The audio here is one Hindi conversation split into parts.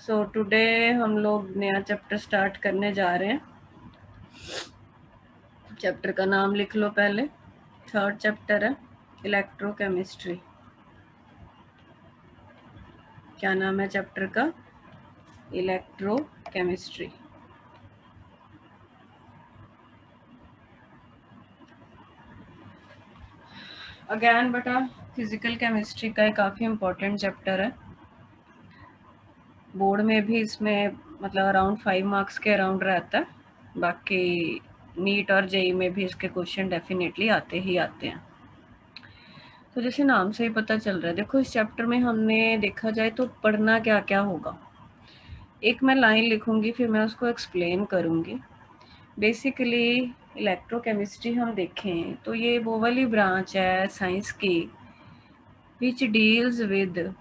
सो टुडे हम लोग नया चैप्टर स्टार्ट करने जा रहे हैं। चैप्टर का नाम लिख लो पहले। थर्ड चैप्टर है इलेक्ट्रोकेमिस्ट्री। क्या नाम है चैप्टर का? इलेक्ट्रोकेमिस्ट्री। अगेन बेटा फिजिकल केमिस्ट्री का एक काफ़ी इम्पोर्टेंट चैप्टर है। बोर्ड में भी इसमें मतलब अराउंड 5 मार्क्स के अराउंड रहता है। बाकी नीट और जेई में भी इसके क्वेश्चन डेफिनेटली आते ही आते हैं। तो जैसे नाम से ही पता चल रहा है, देखो इस चैप्टर में हमने देखा जाए तो पढ़ना क्या क्या होगा। एक मैं लाइन लिखूंगी, फिर मैं उसको एक्सप्लेन करूंगी। बेसिकली इलेक्ट्रोकेमिस्ट्री हम देखें तो ये वो वाली ब्रांच है साइंस की which deals with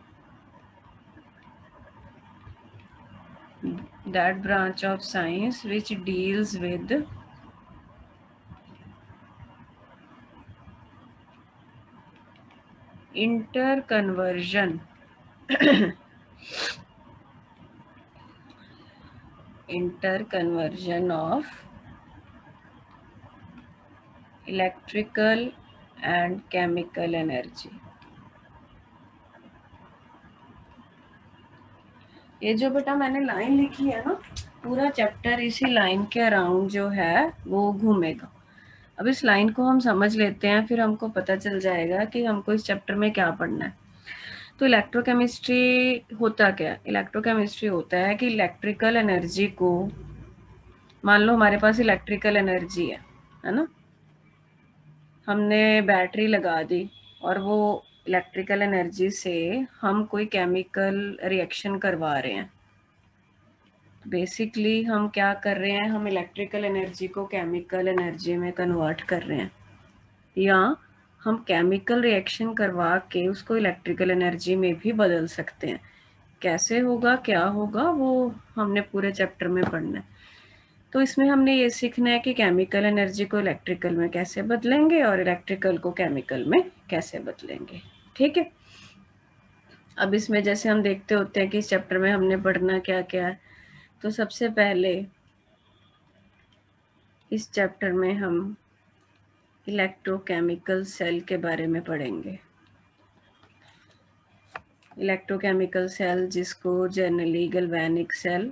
that branch of science which deals with interconversion interconversion of electrical and chemical energy। ये जो बेटा मैंने लाइन लिखी है ना, पूरा चैप्टर इसी लाइन के अराउंड जो है वो घूमेगा। अब इस लाइन को हम समझ लेते हैं, फिर हमको पता चल जाएगा कि हमको इस चैप्टर में क्या पढ़ना है। तो इलेक्ट्रोकेमिस्ट्री होता क्या है? इलेक्ट्रोकेमिस्ट्री होता है कि इलेक्ट्रिकल एनर्जी को, मान लो हमारे पास इलेक्ट्रिकल एनर्जी है ना, हमने बैटरी लगा दी और वो इलेक्ट्रिकल एनर्जी से हम कोई केमिकल रिएक्शन करवा रहे हैं। बेसिकली हम क्या कर रहे हैं, हम इलेक्ट्रिकल एनर्जी को केमिकल एनर्जी में कन्वर्ट कर रहे हैं, या हम केमिकल रिएक्शन करवा के उसको इलेक्ट्रिकल एनर्जी में भी बदल सकते हैं। कैसे होगा, क्या होगा, वो हमने पूरे चैप्टर में पढ़ना है। तो इसमें हमने ये सीखना है कि केमिकल एनर्जी को इलेक्ट्रिकल में कैसे बदलेंगे और इलेक्ट्रिकल को केमिकल में कैसे बदलेंगे। ठीक है। अब इसमें जैसे हम देखते होते हैं कि इस चैप्टर में हमने पढ़ना क्या क्या है, तो सबसे पहले इस चैप्टर में हम इलेक्ट्रोकेमिकल सेल के बारे में पढ़ेंगे। इलेक्ट्रोकेमिकल सेल जिसको जनरली गैल्वेनिक सेल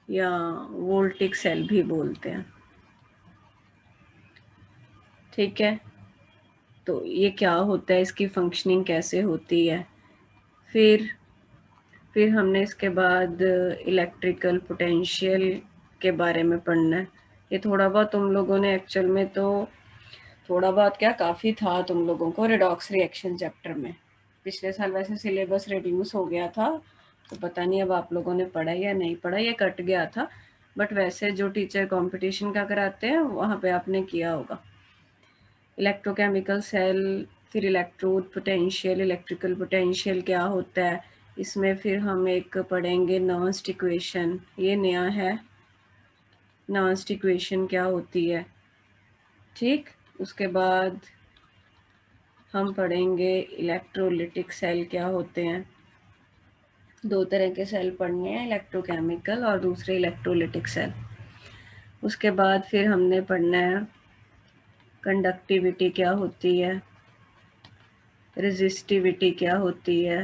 या वोल्टिक सेल भी बोलते हैं। ठीक है। तो ये क्या होता है, इसकी फंक्शनिंग कैसे होती है। फिर हमने इसके बाद इलेक्ट्रिकल पोटेंशियल के बारे में पढ़ना है। ये थोड़ा बहुत तुम लोगों ने एक्चुअल में, तो थोड़ा बहुत क्या काफ़ी था तुम लोगों को रिडॉक्स रिएक्शन चैप्टर में। पिछले साल वैसे सिलेबस रिड्यूस हो गया था, तो पता नहीं अब आप लोगों ने पढ़ा या नहीं पढ़ा, ये कट गया था। बट वैसे जो टीचर कंपटीशन का कराते हैं वहाँ पे आपने किया होगा। इलेक्ट्रोकेमिकल सेल, फिर इलेक्ट्रोड पोटेंशियल, इलेक्ट्रिकल पोटेंशियल क्या होता है, इसमें फिर हम एक पढ़ेंगे नर्स्ट इक्वेशन। ये नया है, नर्स्ट इक्वेशन क्या होती है। ठीक। उसके बाद हम पढ़ेंगे इलेक्ट्रोलिटिक सेल क्या होते हैं। 2 तरह के सेल पढ़ने हैं, इलेक्ट्रोकेमिकल और दूसरे इलेक्ट्रोलिटिक सेल। उसके बाद फिर हमने पढ़ना है कंडक्टिविटी क्या होती है, रेजिस्टिविटी क्या होती है।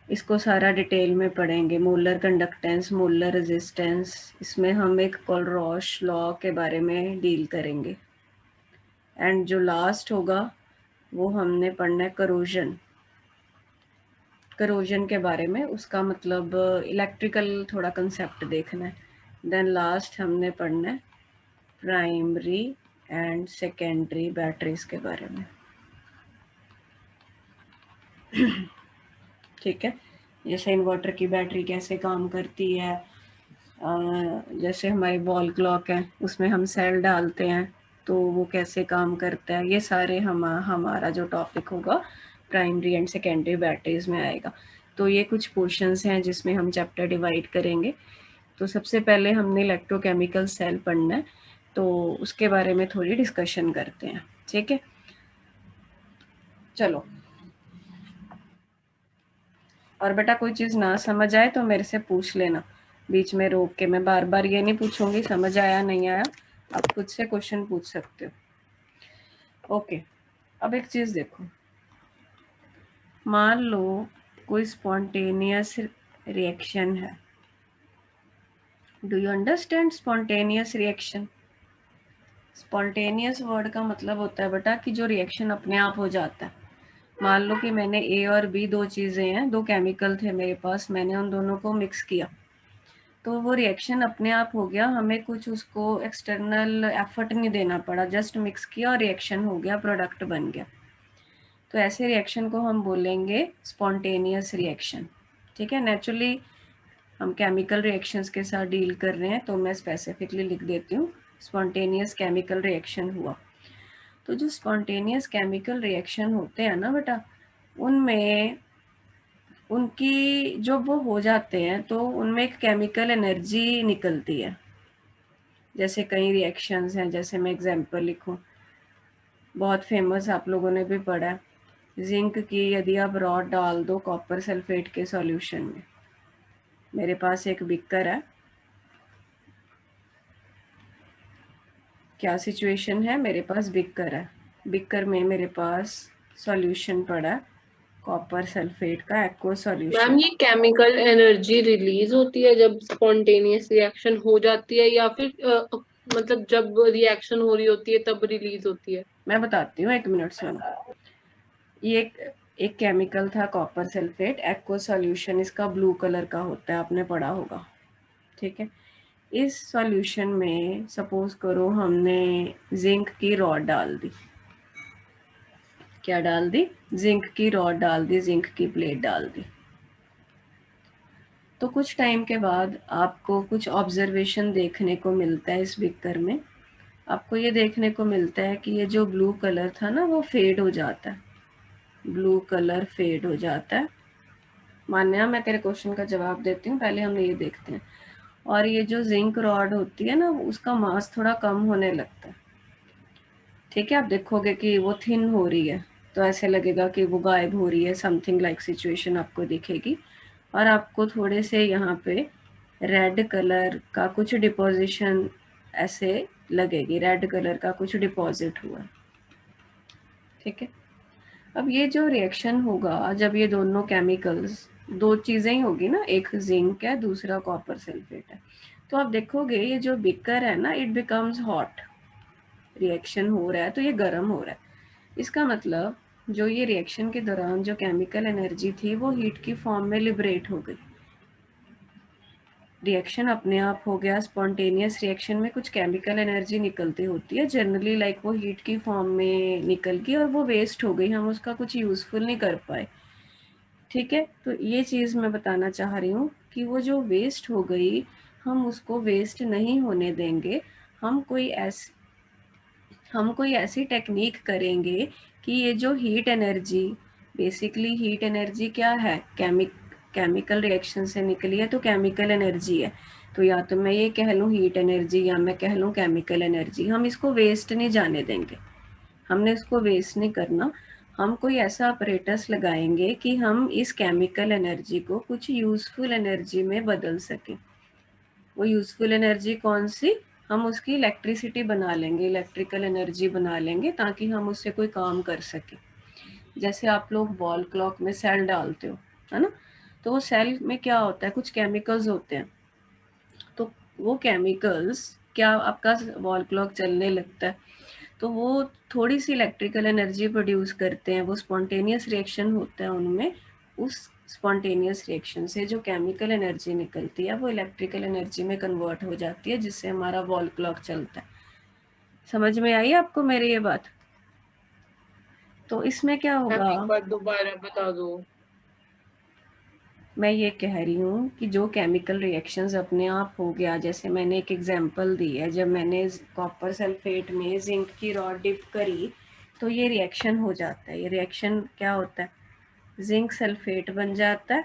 इसको सारा डिटेल में पढ़ेंगे। मोलर कंडक्टेंस, मोलर रेजिस्टेंस, इसमें हम एक कोलरॉश लॉ के बारे में डील करेंगे। एंड जो लास्ट होगा वो हमने पढ़ना है करोजन। करोजन के बारे में, उसका मतलब इलेक्ट्रिकल थोड़ा कंसेप्ट देखना है। देन लास्ट हमने पढ़ना है प्राइमरी एंड सेकेंडरी बैटरीज के बारे में। ठीक है। जैसे इन्वर्टर की बैटरी कैसे काम करती है, जैसे हमारी वॉल क्लॉक है उसमें हम सेल डालते हैं तो वो कैसे काम करता है, ये सारे हमारा जो टॉपिक होगा प्राइमरी एंड सेकेंडरी बैटरीज में आएगा। तो ये कुछ पोर्शंस हैं जिसमें हम चैप्टर डिवाइड करेंगे। तो सबसे पहले हमने इलेक्ट्रोकेमिकल सेल पढ़ना है, तो उसके बारे में थोड़ी डिस्कशन करते हैं। ठीक है, चलो। और बेटा कोई चीज़ ना समझ आए तो मेरे से पूछ लेना बीच में रोक के। मैं बार बार ये नहीं पूछूंगी समझ आया नहीं आया, आप खुद से क्वेश्चन पूछ सकते हो। ओके, अब एक चीज़ देखो, मान लो कोई स्पॉन्टेनियस रिएक्शन है। Do you understand spontaneous reaction? Spontaneous word का मतलब होता है बेटा कि जो रिएक्शन अपने आप हो जाता है। मान लो कि मैंने ए और बी, दो चीज़ें हैं, दो केमिकल थे मेरे पास, मैंने उन दोनों को मिक्स किया तो वो रिएक्शन अपने आप हो गया, हमें कुछ उसको एक्सटर्नल एफर्ट नहीं देना पड़ा, जस्ट मिक्स किया और रिएक्शन हो गया, प्रोडक्ट बन गया। तो ऐसे रिएक्शन को हम बोलेंगे स्पॉन्टेनियस रिएक्शन। ठीक है, नेचुरली हम केमिकल रिएक्शंस के साथ डील कर रहे हैं तो मैं स्पेसिफिकली लिख देती हूँ स्पॉन्टेनियस केमिकल रिएक्शन हुआ। तो जो स्पॉन्टेनियस केमिकल रिएक्शन होते हैं ना बेटा, उनमें उनकी जब वो हो जाते हैं तो उनमें एक केमिकल एनर्जी निकलती है। जैसे कई रिएक्शंस हैं, जैसे मैं एग्जांपल लिखूं, बहुत फेमस आप लोगों ने भी पढ़ा है, जिंक की यदि आप रॉड डाल दो कॉपर सल्फेट के सॉल्यूशन में। मेरे पास एक बिकर है, क्या सिचुएशन है, मेरे पास बिकर है, बिकर में मेरे पास सॉल्यूशन पड़ा है कॉपर सल्फेट का एक्वा मैम सॉल्यूशन। ये केमिकल एनर्जी रिलीज होती है जब स्पॉन्टेनियस रिएक्शन हो जाती है, या फिर मतलब जब रिएक्शन हो रही होती है तब रिलीज होती है? मैं बताती हूँ, एक मिनट सुनो। ये एक केमिकल था कॉपर सल्फेट एक्वा सॉल्यूशन, इसका ब्लू कलर का होता है, आपने पढ़ा होगा। ठीक है, इस सॉल्यूशन में सपोज करो हमने जिंक की रॉड डाल दी। क्या डाल दी? जिंक की रॉड डाल दी, जिंक की प्लेट डाल दी। तो कुछ टाइम के बाद आपको कुछ ऑब्जर्वेशन देखने को मिलता है इस बिकर में। आपको ये देखने को मिलता है कि ये जो ब्लू कलर था ना वो फेड हो जाता है, ब्लू कलर फेड हो जाता है। मान्या, मैं तेरे क्वेश्चन का जवाब देती हूँ, पहले हम ये देखते हैं। और ये जो जिंक रॉड होती है ना उसका मास थोड़ा कम होने लगता है। ठीक है, आप देखोगे कि वो थिन हो रही है तो ऐसे लगेगा कि वो गायब हो रही है, समथिंग लाइक सिचुएशन आपको दिखेगी। और आपको थोड़े से यहाँ पे रेड कलर का कुछ डिपोजिशन ऐसे लगेगी, रेड कलर का कुछ डिपॉजिट हुआ। ठीक है, अब ये जो रिएक्शन होगा जब ये दोनों केमिकल्स, दो चीज़ें ही होगी ना, एक जिंक है दूसरा कॉपर सल्फेट है, तो आप देखोगे ये जो बिकर है ना इट बिकम्स हॉट। रिएक्शन हो रहा है तो ये गर्म हो रहा है। इसका मतलब जो ये रिएक्शन के दौरान जो केमिकल एनर्जी थी वो हीट की फॉर्म में लिबरेट हो गई। रिएक्शन अपने आप हो गया। स्पॉन्टेनियस रिएक्शन में कुछ केमिकल एनर्जी निकलती होती है जनरली, लाइक वो हीट की फॉर्म में निकल गई और वो वेस्ट हो गई, हम उसका कुछ यूज़फुल नहीं कर पाए। ठीक है, तो ये चीज़ मैं बताना चाह रही हूँ कि वो जो वेस्ट हो गई हम उसको वेस्ट नहीं होने देंगे। हम कोई ऐसी टेक्निक करेंगे कि ये जो heat energy, basically heat energy क्या है, केमिकल रिएक्शन से निकली है तो केमिकल एनर्जी है। तो या तो मैं ये कह लूँ हीट एनर्जी या मैं कह लूँ केमिकल एनर्जी, हम इसको वेस्ट नहीं जाने देंगे, हमने इसको वेस्ट नहीं करना। हम कोई ऐसा अपरेटस लगाएंगे कि हम इस केमिकल एनर्जी को कुछ यूज़फुल एनर्जी में बदल सकें। वो यूज़फुल एनर्जी कौन सी? हम उसकी इलेक्ट्रिसिटी बना लेंगे, इलेक्ट्रिकल एनर्जी बना लेंगे ताकि हम उससे कोई काम कर सकें। जैसे आप लोग वॉल क्लॉक में सेल डालते हो, है ना, तो वो सेल में क्या होता है, कुछ केमिकल्स होते हैं। तो वो केमिकल्स, क्या आपका वॉल क्लॉक चलने लगता है तो वो थोड़ी सी इलेक्ट्रिकल एनर्जी प्रोड्यूस करते हैं, वो स्पॉन्टेनियस रिएक्शन होता है उनमें। उस स्पॉन्टेनियस रिएक्शन से जो केमिकल एनर्जी निकलती है वो इलेक्ट्रिकल एनर्जी में कन्वर्ट हो जाती है, जिससे हमारा वॉल क्लॉक चलता है। समझ में आई आपको मेरी ये बात? तो इसमें क्या मैम होगा, एक बार दोबारा बता दो। मैं ये कह रही हूँ कि जो केमिकल रिएक्शंस अपने आप हो गया, जैसे मैंने एक एग्जांपल दी है, जब मैंने कॉपर सल्फेट में जिंक की रॉड डिप करी तो ये रिएक्शन हो जाता है। ये रिएक्शन क्या होता है, जिंक सल्फेट बन जाता है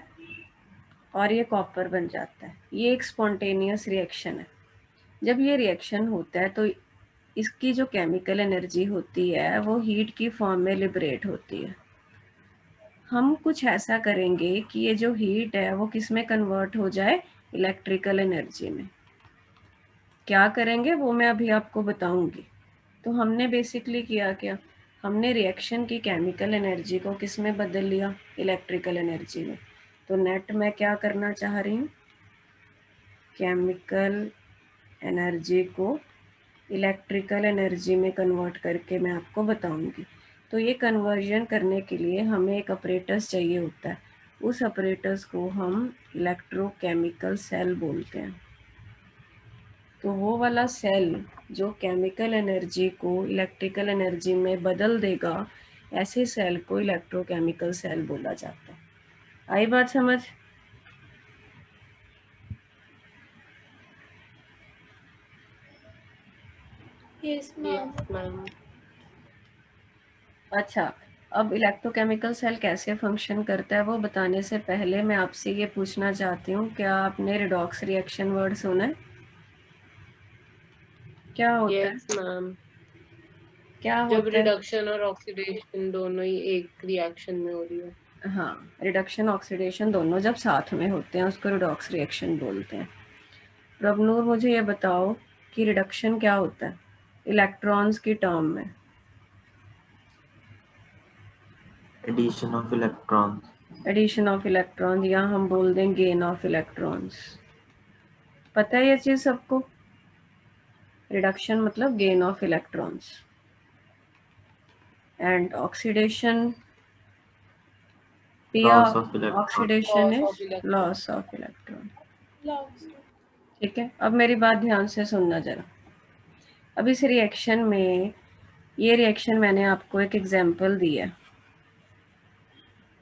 और ये कॉपर बन जाता है। ये एक स्पॉन्टेनियस रिएक्शन है। जब ये रिएक्शन होता है तो इसकी जो केमिकल एनर्जी होती है वो हीट की फॉर्म में लिबरेट होती है। हम कुछ ऐसा करेंगे कि ये जो हीट है वो किस में कन्वर्ट हो जाए, इलेक्ट्रिकल एनर्जी में। क्या करेंगे वो मैं अभी आपको बताऊंगी। तो हमने बेसिकली किया क्या, हमने रिएक्शन की केमिकल एनर्जी को किस में बदल लिया, इलेक्ट्रिकल एनर्जी में। तो नेट मैं क्या करना चाह रही हूँ, केमिकल एनर्जी को इलेक्ट्रिकल एनर्जी में कन्वर्ट करके मैं आपको बताऊंगी। तो ये कन्वर्जन करने के लिए हमें एक अपरेटस चाहिए होता है, उस अपरेटस को हम इलेक्ट्रोकेमिकल सेल बोलते हैं। तो वो वाला सेल जो केमिकल एनर्जी को इलेक्ट्रिकल एनर्जी में बदल देगा, ऐसे सेल को इलेक्ट्रोकेमिकल सेल बोला जाता है। आई बात समझ? Yes ma'am. अच्छा, अब इलेक्ट्रोकेमिकल सेल कैसे फंक्शन करता है वो बताने से पहले मैं आपसे ये पूछना चाहती हूँ, क्या आपने रिडॉक्स रिएक्शन वर्ड सुना है? क्या होता है? Yes ma'am. क्या जब होता है? रिडक्शन और ऑक्सीडेशन दोनों ही एक रिएक्शन में हो रही हो। हाँ, रिडक्शन ऑक्सीडेशन दोनों जब साथ में होते हैं उसको रिडॉक्स रिएक्शन बोलते हैं। रबनूर, मुझे ये बताओ कि रिडक्शन क्या होता है इलेक्ट्रॉन्स की टर्म में? Addition of electrons. Addition of electron, या हम बोल दें गेन ऑफ इलेक्ट्रॉन्स। पता है ये चीज सबको? रिडक्शन मतलब gain of electrons, and oxidation, पिया, loss of electron. Oxidation loss is of electron. Loss of electron. ठीक है, अब मेरी बात ध्यान से सुनना जरा। अब इस रिएक्शन में, ये रिएक्शन मैंने आपको एक एग्जांपल दी है,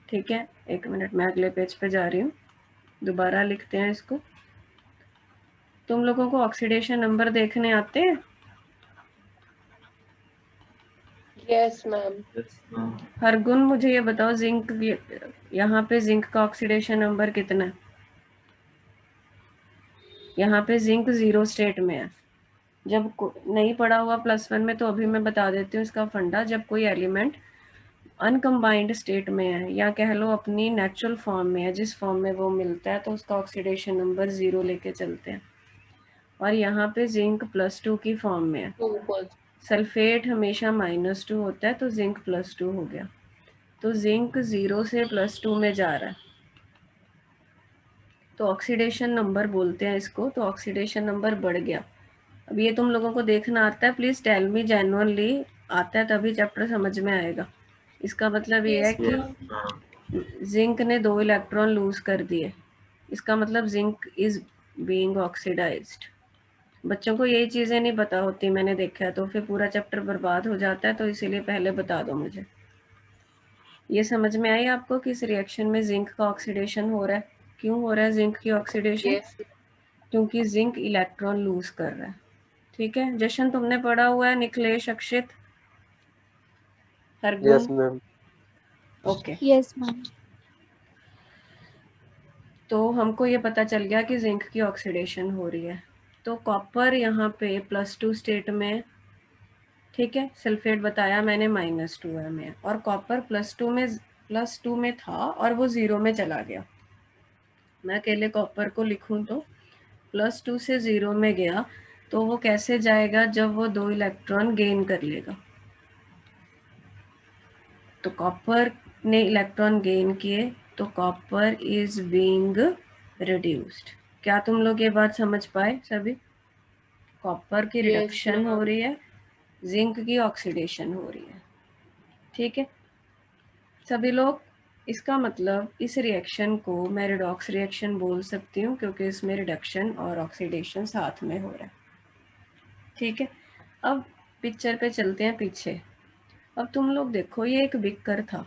ठीक है? एक मिनट, मैं अगले पेज पे जा रही हूँ, दोबारा लिखते हैं इसको। तुम लोगों को ऑक्सीडेशन नंबर देखने आते हैं? Yes ma'am. हर गुण मुझे ये बताओ, जिंक, यहाँ पे जिंक का ऑक्सीडेशन नंबर कितना है? यहाँ पे जिंक 0 स्टेट में है। जब नहीं पढ़ा हुआ +1 में तो अभी मैं बता देती हूँ इसका फंडा। जब कोई एलिमेंट अनकम्बाइंड स्टेट में है, या कह लो अपनी नेचुरल फॉर्म में है, जिस फॉर्म में वो मिलता है, तो उसका ऑक्सीडेशन नंबर 0 लेके चलते हैं। और यहाँ पे जिंक +2 की फॉर्म में है, 2%। सल्फेट हमेशा -2 होता है, तो जिंक +2 हो गया। तो जिंक 0 से +2 में जा रहा है, तो ऑक्सीडेशन नंबर बोलते हैं इसको। तो ऑक्सीडेशन नंबर बढ़ गया। अब ये तुम लोगों को देखना आता है? प्लीज टेल मी जेन्युइनली, आता है तभी चैप्टर समझ में आएगा। इसका मतलब ये है कि जिंक ने 2 इलेक्ट्रॉन लूज कर दिए, इसका मतलब जिंक इज बीइंग ऑक्सीडाइज्ड। बच्चों को यही चीजें नहीं पता होती, मैंने देखा है, तो फिर पूरा चैप्टर बर्बाद हो जाता है। तो इसीलिए पहले बता दो मुझे। ये समझ में आई आपको कि इस रिएक्शन में जिंक का ऑक्सीडेशन हो रहा है? क्यों हो रहा है जिंक की ऑक्सीडेशन? यस। क्योंकि जिंक इलेक्ट्रॉन लूज कर रहा है। ठीक है जशन, तुमने पढ़ा हुआ है? निखिलेश, अक्षित, Hargun? Yes ma'am. Okay. Yes ma'am. तो हमको ये पता चल गया कि जिंक की ऑक्सीडेशन हो रही है। तो कॉपर यहाँ पे +2 स्टेट में, ठीक है, सल्फेट बताया मैंने -2 में, और कॉपर +2 में था और वो 0 में चला गया। मैं अकेले कॉपर को लिखूं तो +2 से 0 में गया, तो वो कैसे जाएगा? जब वो 2 इलेक्ट्रॉन गेन कर लेगा। तो कॉपर ने इलेक्ट्रॉन गेन किए, तो कॉपर इज बीइंग रिड्यूस्ड। क्या तुम लोग ये बात समझ पाए सभी? कॉपर की यस रिडक्शन हो मैम। रही है, जिंक की ऑक्सीडेशन हो रही है। ठीक है सभी लोग? इसका मतलब इस रिएक्शन को मैं रिडॉक्स रिएक्शन बोल सकती हूँ, क्योंकि इसमें रिडक्शन और ऑक्सीडेशन साथ में हो रहा है। ठीक है, अब पिक्चर पे चलते हैं पीछे। अब तुम लोग देखो, ये एक बिक्कर था,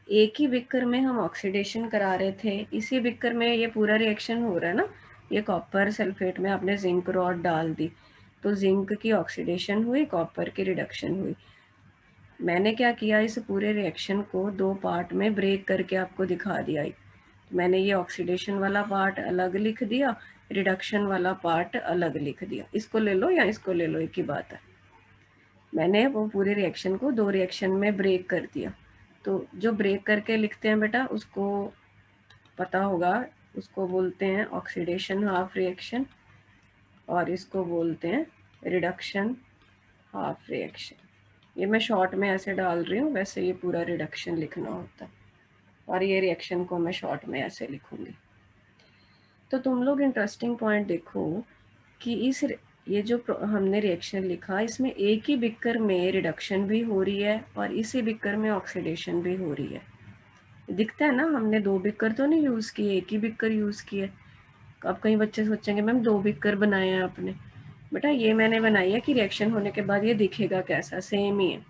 एक ही बिक्कर में हम ऑक्सीडेशन करा रहे थे, इसी बिक्कर में ये पूरा रिएक्शन हो रहा है ना। ये कॉपर सल्फेट में आपने जिंक रॉड डाल दी, तो जिंक की ऑक्सीडेशन हुई, कॉपर की रिडक्शन हुई। मैंने क्या किया, इस पूरे रिएक्शन को 2 पार्ट में ब्रेक करके आपको दिखा दिया। मैंने ये ऑक्सीडेशन वाला पार्ट अलग लिख दिया, रिडक्शन वाला पार्ट अलग लिख दिया। इसको ले लो या इसको ले लो, एक ही बात है। मैंने वो पूरे रिएक्शन को 2 रिएक्शन में ब्रेक कर दिया। तो जो ब्रेक करके लिखते हैं बेटा उसको पता होगा, उसको बोलते हैं ऑक्सीडेशन हाफ रिएक्शन, और इसको बोलते हैं रिडक्शन हाफ रिएक्शन। ये मैं शॉर्ट में ऐसे डाल रही हूँ, वैसे ये पूरा रिडक्शन लिखना होता है, और ये रिएक्शन को मैं शॉर्ट में ऐसे लिखूंगी। तो तुम लोग इंटरेस्टिंग पॉइंट देखो कि ये जो हमने रिएक्शन लिखा, इसमें एक ही बिक्कर में रिडक्शन भी हो रही है और इसी बिक्कर में ऑक्सीडेशन भी हो रही है। दिखता है ना, हमने 2 बिक्कर तो नहीं यूज़ किए, एक ही बिक्कर यूज़ किए। अब कई बच्चे सोचेंगे मैम 2 बिक्कर बनाए हैं आपने। बेटा ये मैंने बनाई है कि रिएक्शन होने के बाद ये दिखेगा कैसा, सेम ही है।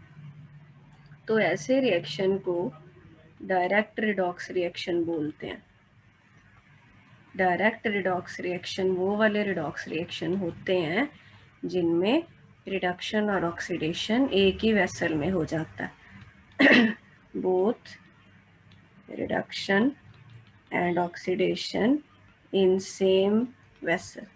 तो ऐसे रिएक्शन को डायरेक्ट रिडॉक्स रिएक्शन बोलते हैं। डायरेक्ट रिडॉक्स रिएक्शन वो वाले रिडॉक्स रिएक्शन होते हैं जिनमें रिडक्शन और ऑक्सीडेशन एक ही वेसल में हो जाता है। Both reduction and oxidation in same vessel.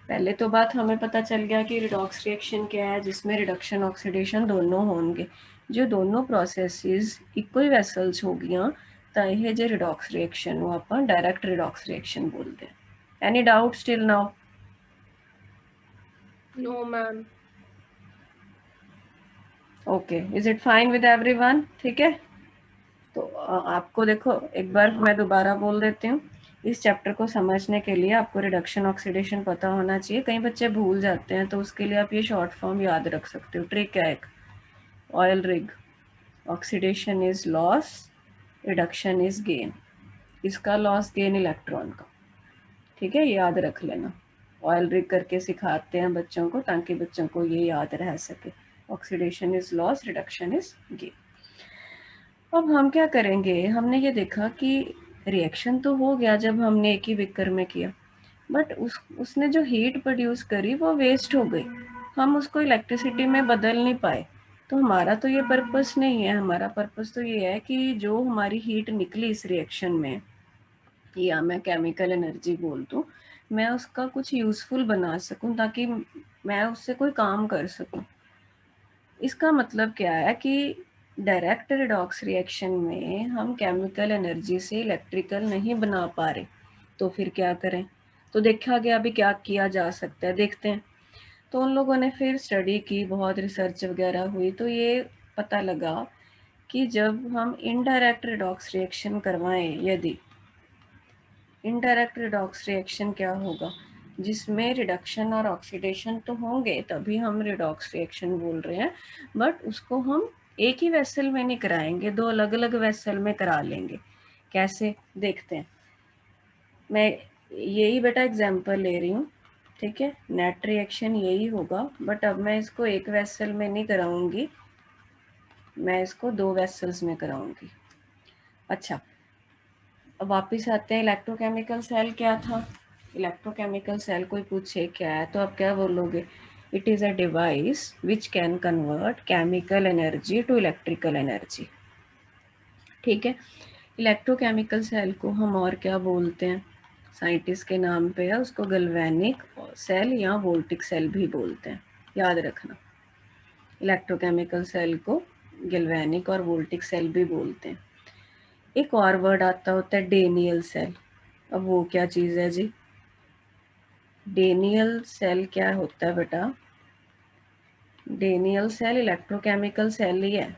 पहले तो बात हमें पता चल गया कि रिडॉक्स रिएक्शन क्या है, जिसमें रिडक्शन ऑक्सीडेशन दोनों होंगे। जो दोनों प्रोसेसेस इक्को ही वैसल्स हो गया ਤਾਂ ਇਹ ਜੇ ਰਿਡੌਕਸ ਰਿਐਕਸ਼ਨ ਨੂੰ ਆਪਾਂ ਡਾਇਰੈਕਟ ਰਿਡੌਕਸ ਰਿਐਕਸ਼ਨ ਬੋਲਦੇ ਹਾਂ। Any doubt still now? No ma'am. Okay, is it fine with everyone? ठीक है, तो आपको देखो एक बार मैं दोबारा बोल देती हूँ। इस चैप्टर को समझने के लिए आपको रिडक्शन ऑक्सीडेशन पता होना चाहिए। कई बच्चे भूल जाते हैं, तो उसके लिए आप ये शॉर्ट फॉर्म याद रख सकते हो। ट्रिक है एक, oil rig, oxidation is loss, reduction is gain. इसका लॉस गेन इलेक्ट्रॉन का, ठीक है, याद रख लेना। ऑयल रिग करके सिखाते हैं बच्चों को ताकि बच्चों को ये याद रह सके। Oxidation is loss, reduction is gain. अब हम क्या करेंगे, हमने ये देखा कि रिएक्शन तो हो गया जब हमने एक ही बिकर में किया, बट उसने जो हीट प्रोड्यूस करी वो वेस्ट हो गई, हम उसको इलेक्ट्रिसिटी में बदल नहीं पाए। तो हमारा तो ये पर्पस नहीं है। हमारा पर्पस तो ये है कि जो हमारी हीट निकली इस रिएक्शन में, या मैं केमिकल एनर्जी बोल दूँ, मैं उसका कुछ यूज़फुल बना सकूं ताकि मैं उससे कोई काम कर सकूं। इसका मतलब क्या है कि डायरेक्ट रिडॉक्स रिएक्शन में हम केमिकल एनर्जी से इलेक्ट्रिकल नहीं बना पा रहे, तो फिर क्या करें? तो देखा गया अभी क्या किया जा सकता है, देखते हैं। तो उन लोगों ने फिर स्टडी की, बहुत रिसर्च वगैरह हुई, तो ये पता लगा कि जब हम इनडायरेक्ट रिडॉक्स रिएक्शन करवाएं, यदि इनडायरेक्ट रिडॉक्स रिएक्शन क्या होगा, जिसमें रिडक्शन और ऑक्सीडेशन तो होंगे, तभी हम रिडॉक्स रिएक्शन बोल रहे हैं, बट उसको हम एक ही वेसल में नहीं कराएंगे, 2 अलग अलग वेसल में करा लेंगे। कैसे, देखते हैं। मैं यही बेटा एग्जांपल ले रही हूँ, ठीक है, नेट रिएक्शन यही होगा, बट अब मैं इसको एक वेसल में नहीं कराऊंगी, मैं इसको 2 वेसल्स में कराऊंगी। अच्छा, अब वापिस आते हैं, इलेक्ट्रोकेमिकल सेल क्या था? इलेक्ट्रोकेमिकल सेल कोई पूछे क्या है तो आप क्या बोलोगे? It is a device which can convert chemical energy to electrical energy. ठीक है, इलेक्ट्रोकेमिकल सेल को हम और क्या बोलते हैं? साइंटिस्ट के नाम पे है, उसको गैल्वेनिक सेल या वोल्टिक सेल भी बोलते हैं, याद रखना। इलेक्ट्रोकेमिकल सेल को गैल्वेनिक और वोल्टिक सेल भी बोलते हैं। एक और वर्ड आता होता है डेनियल सेल। अब वो क्या चीज़ है जी? डेनियल सेल क्या होता है बेटा? डेनियल सेल इलेक्ट्रोकेमिकल सेल ही है,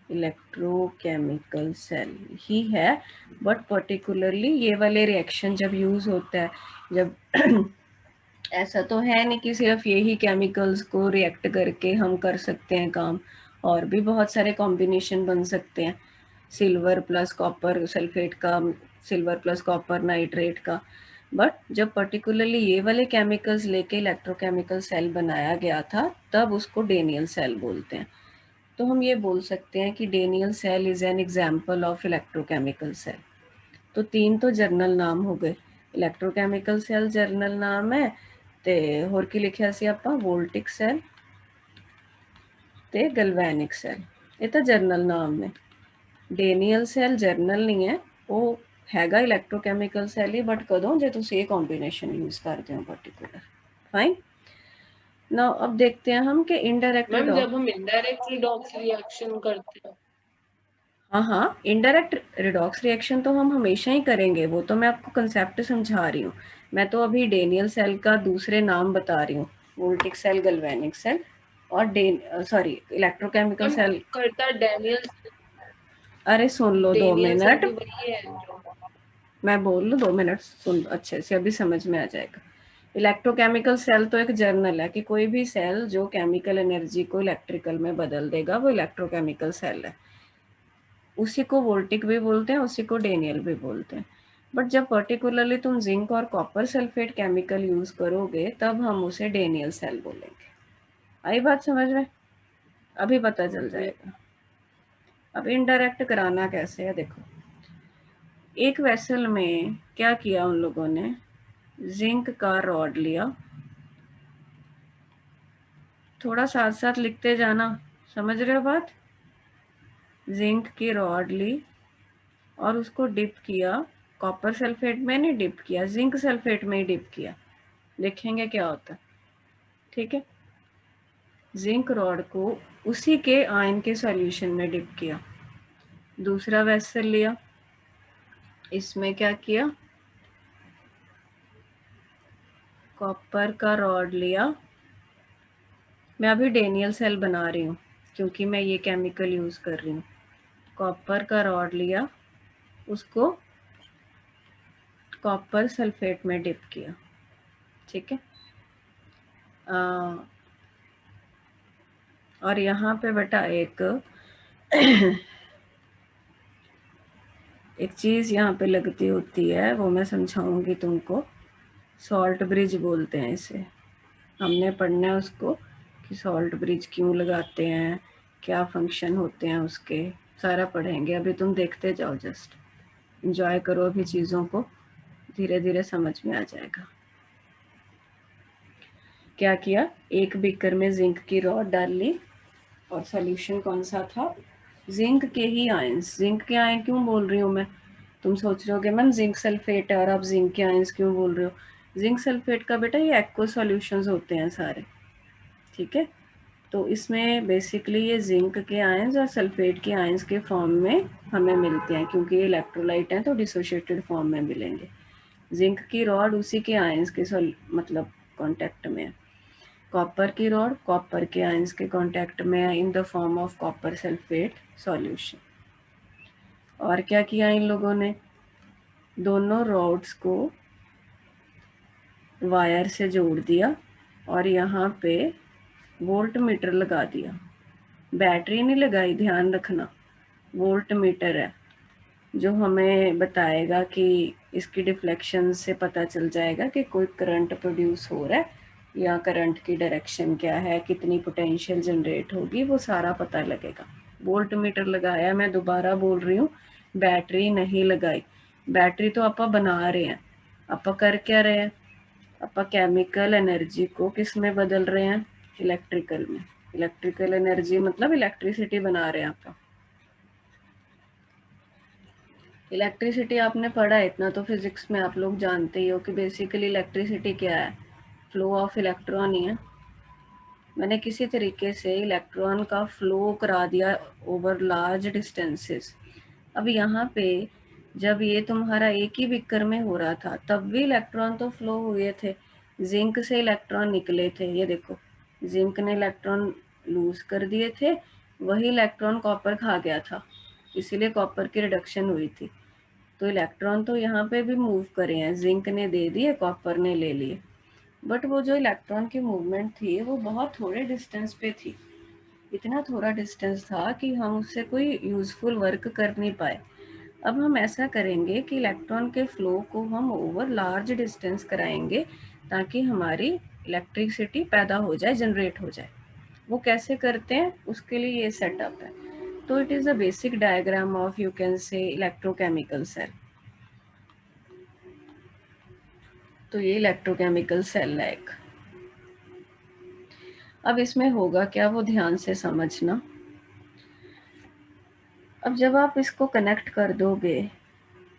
इलेक्ट्रोकेमिकल सेल ही है, बट पर्टिकुलरली ये वाले रिएक्शन जब यूज़ होता है, जब ऐसा तो है नहीं कि सिर्फ यही केमिकल्स को रिएक्ट करके हम कर सकते हैं काम, और भी बहुत सारे कॉम्बिनेशन बन सकते हैं, सिल्वर प्लस कॉपर सल्फेट का, सिल्वर प्लस कॉपर नाइट्रेट का। बट जब पर्टिकुलरली ये वाले केमिकल्स लेके इलेक्ट्रोकेमिकल सेल बनाया गया था, तब उसको डेनियल सेल बोलते हैं। तो हम ये बोल सकते हैं कि Daniell cell is an example of electrochemical cell. तो 3 तो जर्नल नाम हो गए, इलेक्ट्रोकेमिकल सेल जर्नल नाम है, ਤੇ ਹੋਰ ਕੀ ਲਿਖਿਆ ਸੀ ਆਪਾਂ? ਵੋਲਟਿਕ ਸੈਲ ਤੇ ਗੈਲਵੈਨਿਕ ਸੈਲ, ਇਹ ਤਾਂ ਜਰਨਲ ਨਾਮ ਨੇ। ਡੇਨੀਅਲ ਸੈਲ ਜਰਨਲ ਨਹੀਂ ਹੈ, ਉਹ ਹੈਗਾ ਇਲੈਕਟ੍ਰੋਕੈਮੀਕਲ ਸੈਲ ਹੀ, ਬਟ ਕਦੋਂ? ਜੇ ਤੁਸੀਂ ਇਹ कॉम्बिनेशन यूज करते हो पर्टिकुलर। फाइन, नाउ अब देखते हैं हम कि इनडायरेक्ट मैम जब हम इनडायरेक्ट रिडॉक्स रिएक्शन करते हैं हाँ, इनडायरेक्ट रिडॉक्स रिएक्शन तो हम हमेशा ही करेंगे, वो तो मैं आपको कंसेप्ट समझा रही हूँ। मैं तो अभी डेनियल सेल का दूसरे नाम बता रही हूँ, वोल्टिक सेल, गैल्वेनिक सेल और इलेक्ट्रोकेमिकल सेल। करता डेनियल, अरे सुन लो 2 डेनियल सेल मिनट, भी वही है जो, मैं बोल लूँ 2 मिनट, सुन अच्छे से, अभी समझ में आ जाएगा। इलेक्ट्रोकेमिकल सेल तो एक जर्नल है कि कोई भी सेल जो केमिकल एनर्जी को इलेक्ट्रिकल में बदल देगा वो इलेक्ट्रोकेमिकल सेल है। उसी को वोल्टिक भी बोलते हैं, उसी को डेनियल भी बोलते हैं। बट जब पर्टिकुलरली तुम जिंक और कॉपर सल्फेट केमिकल यूज करोगे तब हम उसे डेनियल सेल बोलेंगे। आई बात समझ में? अभी पता चल जाएगा। अब इनडायरेक्ट कराना कैसे है देखो, एक वेसल में क्या किया उन लोगों ने, जिंक का रॉड लिया, थोड़ा साथ साथ लिखते जाना, समझ रहे हो बात। जिंक की रॉड ली और उसको डिप किया, कॉपर सल्फेट में नहीं डिप किया, जिंक सल्फेट में ही डिप किया, देखेंगे क्या होता है। ठीक है, जिंक रॉड को उसी के आयन के सॉल्यूशन में डिप किया। दूसरा वेसल लिया, इसमें क्या किया, कॉपर का रॉड लिया, मैं अभी डेनियल सेल बना रही हूँ क्योंकि मैं ये केमिकल यूज कर रही हूँ। कॉपर का रॉड लिया, उसको कॉपर सल्फेट में डिप किया। ठीक है, और यहाँ पे बेटा एक चीज़ यहाँ पे लगती होती है, वो मैं समझाऊंगी तुमको। सॉल्ट ब्रिज बोलते हैं इसे, हमने पढ़ना है उसको कि सॉल्ट ब्रिज क्यों लगाते हैं, क्या फंक्शन होते हैं उसके, सारा पढ़ेंगे। अभी तुम देखते जाओ, जस्ट एंजॉय करो अभी चीज़ों को, धीरे धीरे समझ में आ जाएगा। क्या किया, एक बीकर में जिंक की रॉड डाल ली और सॉल्यूशन कौन सा था, जिंक के ही आयंस। जिंक के आयन क्यों बोल रही हूँ मैं, तुम सोच रहे होगे मैम जिंक सल्फेट है और आप जिंक के आयंस क्यों बोल रहे हो। जिंक सल्फेट का बेटा ये एक्व सॉल्यूशंस होते हैं सारे। ठीक है, तो इसमें बेसिकली ये जिंक के आयंस और सल्फेट के आयंस के फॉर्म में हमें मिलते हैं, क्योंकि ये इलेक्ट्रोलाइट हैं तो डिसोशिएटेड फॉर्म में मिलेंगे। जिंक की रॉड उसी के आयंस के मतलब कांटेक्ट में है। कॉपर की रॉड कॉपर के आयंस के कांटेक्ट में है in the form of copper sulphate solution. और क्या किया इन लोगों ने, दोनों रॉड्स को वायर से जोड़ दिया और यहाँ पे वोल्ट मीटर लगा दिया। बैटरी नहीं लगाई, ध्यान रखना, वोल्ट मीटर है जो हमें बताएगा कि इसकी डिफ्लेक्शन से पता चल जाएगा कि कोई करंट प्रोड्यूस हो रहा है या करंट की डायरेक्शन क्या है, कितनी पोटेंशियल जनरेट होगी, वो सारा पता लगेगा। वोल्ट मीटर लगाया, मैं दोबारा बोल रही हूँ, बैटरी नहीं लगाई। बैटरी तो आप बना रहे हैं, आप कर क्या रहे हैं, आप केमिकल एनर्जी को किस में बदल रहे हैं, इलेक्ट्रिकल में। इलेक्ट्रिकल एनर्जी मतलब इलेक्ट्रिसिटी बना रहे हैं आप। इलेक्ट्रिसिटी आपने पढ़ा है इतना तो फिजिक्स में, आप लोग जानते ही हो कि बेसिकली इलेक्ट्रिसिटी क्या है, फ्लो ऑफ इलेक्ट्रॉन ही है। मैंने किसी तरीके से इलेक्ट्रॉन का फ्लो करा दिया ओवर लार्ज डिस्टेंसेस। अब यहाँ पे जब ये तुम्हारा एक ही बीकर में हो रहा था तब भी इलेक्ट्रॉन तो फ्लो हुए थे, जिंक से इलेक्ट्रॉन निकले थे, ये देखो जिंक ने इलेक्ट्रॉन लूज कर दिए थे, वही इलेक्ट्रॉन कॉपर खा गया था, इसीलिए कॉपर की रिडक्शन हुई थी। तो इलेक्ट्रॉन तो यहाँ पे भी मूव करे हैं, जिंक ने दे दिए, कॉपर ने ले लिए, बट वो जो इलेक्ट्रॉन की मूवमेंट थी वो बहुत थोड़े डिस्टेंस पे थी। इतना थोड़ा डिस्टेंस था कि हम उससे कोई यूजफुल वर्क कर नहीं पाए। अब हम ऐसा करेंगे कि इलेक्ट्रॉन के फ्लो को हम ओवर लार्ज डिस्टेंस कराएंगे ताकि हमारी इलेक्ट्रिसिटी पैदा हो जाए, जनरेट हो जाए। वो कैसे करते हैं, उसके लिए ये सेटअप है। तो it is a basic diagram of, you can say, electrochemical cell. तो ये इलेक्ट्रोकेमिकल सेल है एक। अब इसमें होगा क्या, वो ध्यान से समझना। अब जब आप इसको कनेक्ट कर दोगे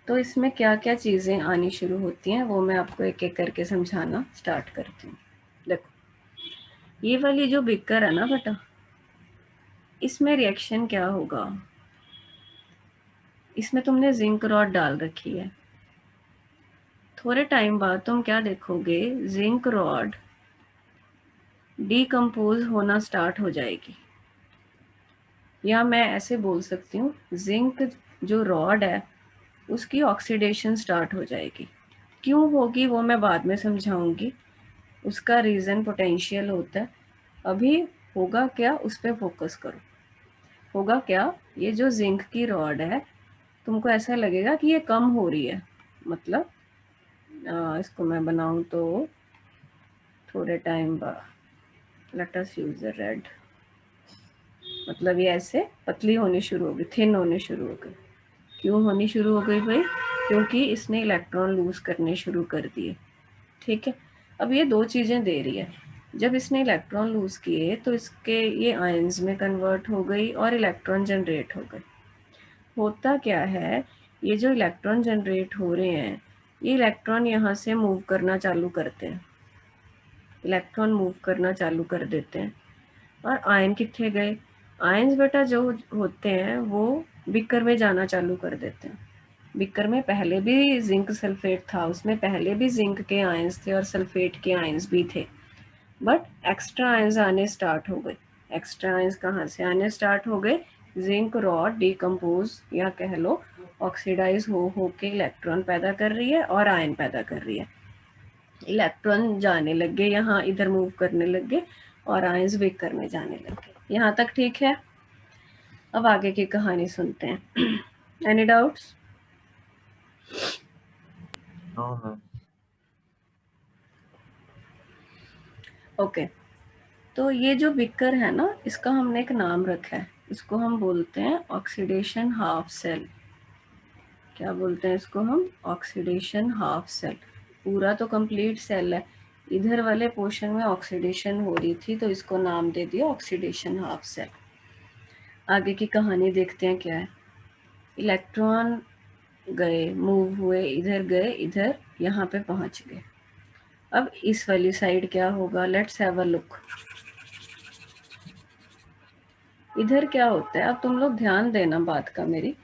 तो इसमें क्या क्या चीज़ें आनी शुरू होती हैं, वो मैं आपको एक एक करके समझाना स्टार्ट करती हूँ। देखो, ये वाली जो बीकर है ना बेटा, इसमें रिएक्शन क्या होगा, इसमें तुमने जिंक रॉड डाल रखी है। थोड़े टाइम बाद तुम क्या देखोगे, जिंक रॉड डीकम्पोज होना स्टार्ट हो जाएगी, या मैं ऐसे बोल सकती हूँ जिंक जो रॉड है उसकी ऑक्सीडेशन स्टार्ट हो जाएगी। क्यों होगी वो मैं बाद में समझाऊंगी, उसका रीज़न पोटेंशियल होता है। अभी होगा क्या, उस पर फोकस करो। होगा क्या, ये जो जिंक की रॉड है तुमको ऐसा लगेगा कि ये कम हो रही है, मतलब इसको मैं बनाऊं तो थोड़े टाइम बाद, let us use the red, मतलब ये ऐसे पतली होनी शुरू हो गई, थिन होनी शुरू हो गई। क्यों होनी शुरू हो गई भाई, क्योंकि इसने इलेक्ट्रॉन लूज करने शुरू कर दिए। ठीक है, अब ये दो चीज़ें दे रही है। जब इसने इलेक्ट्रॉन लूज किए तो इसके ये आयंस में कन्वर्ट हो गई और इलेक्ट्रॉन जनरेट हो गए। होता क्या है, ये जो इलेक्ट्रॉन जनरेट हो रहे हैं ये इलेक्ट्रॉन यहाँ से मूव करना चालू करते हैं, इलेक्ट्रॉन मूव करना चालू कर देते हैं। और आयन कितने गए, आयन्स बेटा जो होते हैं वो बीकर में जाना चालू कर देते हैं। बीकर में पहले भी जिंक सल्फेट था, उसमें पहले भी जिंक के आयन्स थे और सल्फेट के आयन्स भी थे, बट एक्स्ट्रा आयन्स आने स्टार्ट हो गए। एक्स्ट्रा आयन्स कहाँ से आने स्टार्ट हो गए, जिंक रॉड डिकम्पोज या कह लो ऑक्सीडाइज हो के इलेक्ट्रॉन पैदा कर रही है और आयन पैदा कर रही है। इलेक्ट्रॉन जाने लग गए, यहाँ इधर मूव करने लग गए और आयंस बीकर में जाने लग गए। यहाँ तक ठीक है। अब आगे की कहानी सुनते हैं। Any doubts? No, ma'am. Okay, तो ये जो बीकर है ना, इसका हमने एक नाम रखा है, इसको हम बोलते हैं ऑक्सीडेशन हाफ सेल। क्या बोलते हैं इसको हम, ऑक्सीडेशन हाफ सेल। पूरा तो कंप्लीट सेल है, इधर वाले पोर्शन में ऑक्सीडेशन हो रही थी तो इसको नाम दे दिया ऑक्सीडेशन हाफ सेल। आगे की कहानी देखते हैं क्या है। इलेक्ट्रॉन गए, मूव हुए, इधर गए, इधर यहाँ पे पहुंच गए। अब इस वाली साइड क्या होगा, लेट्स हैव अ लुक। इधर क्या होता है, अब तुम लोग ध्यान देना बात का मेरी।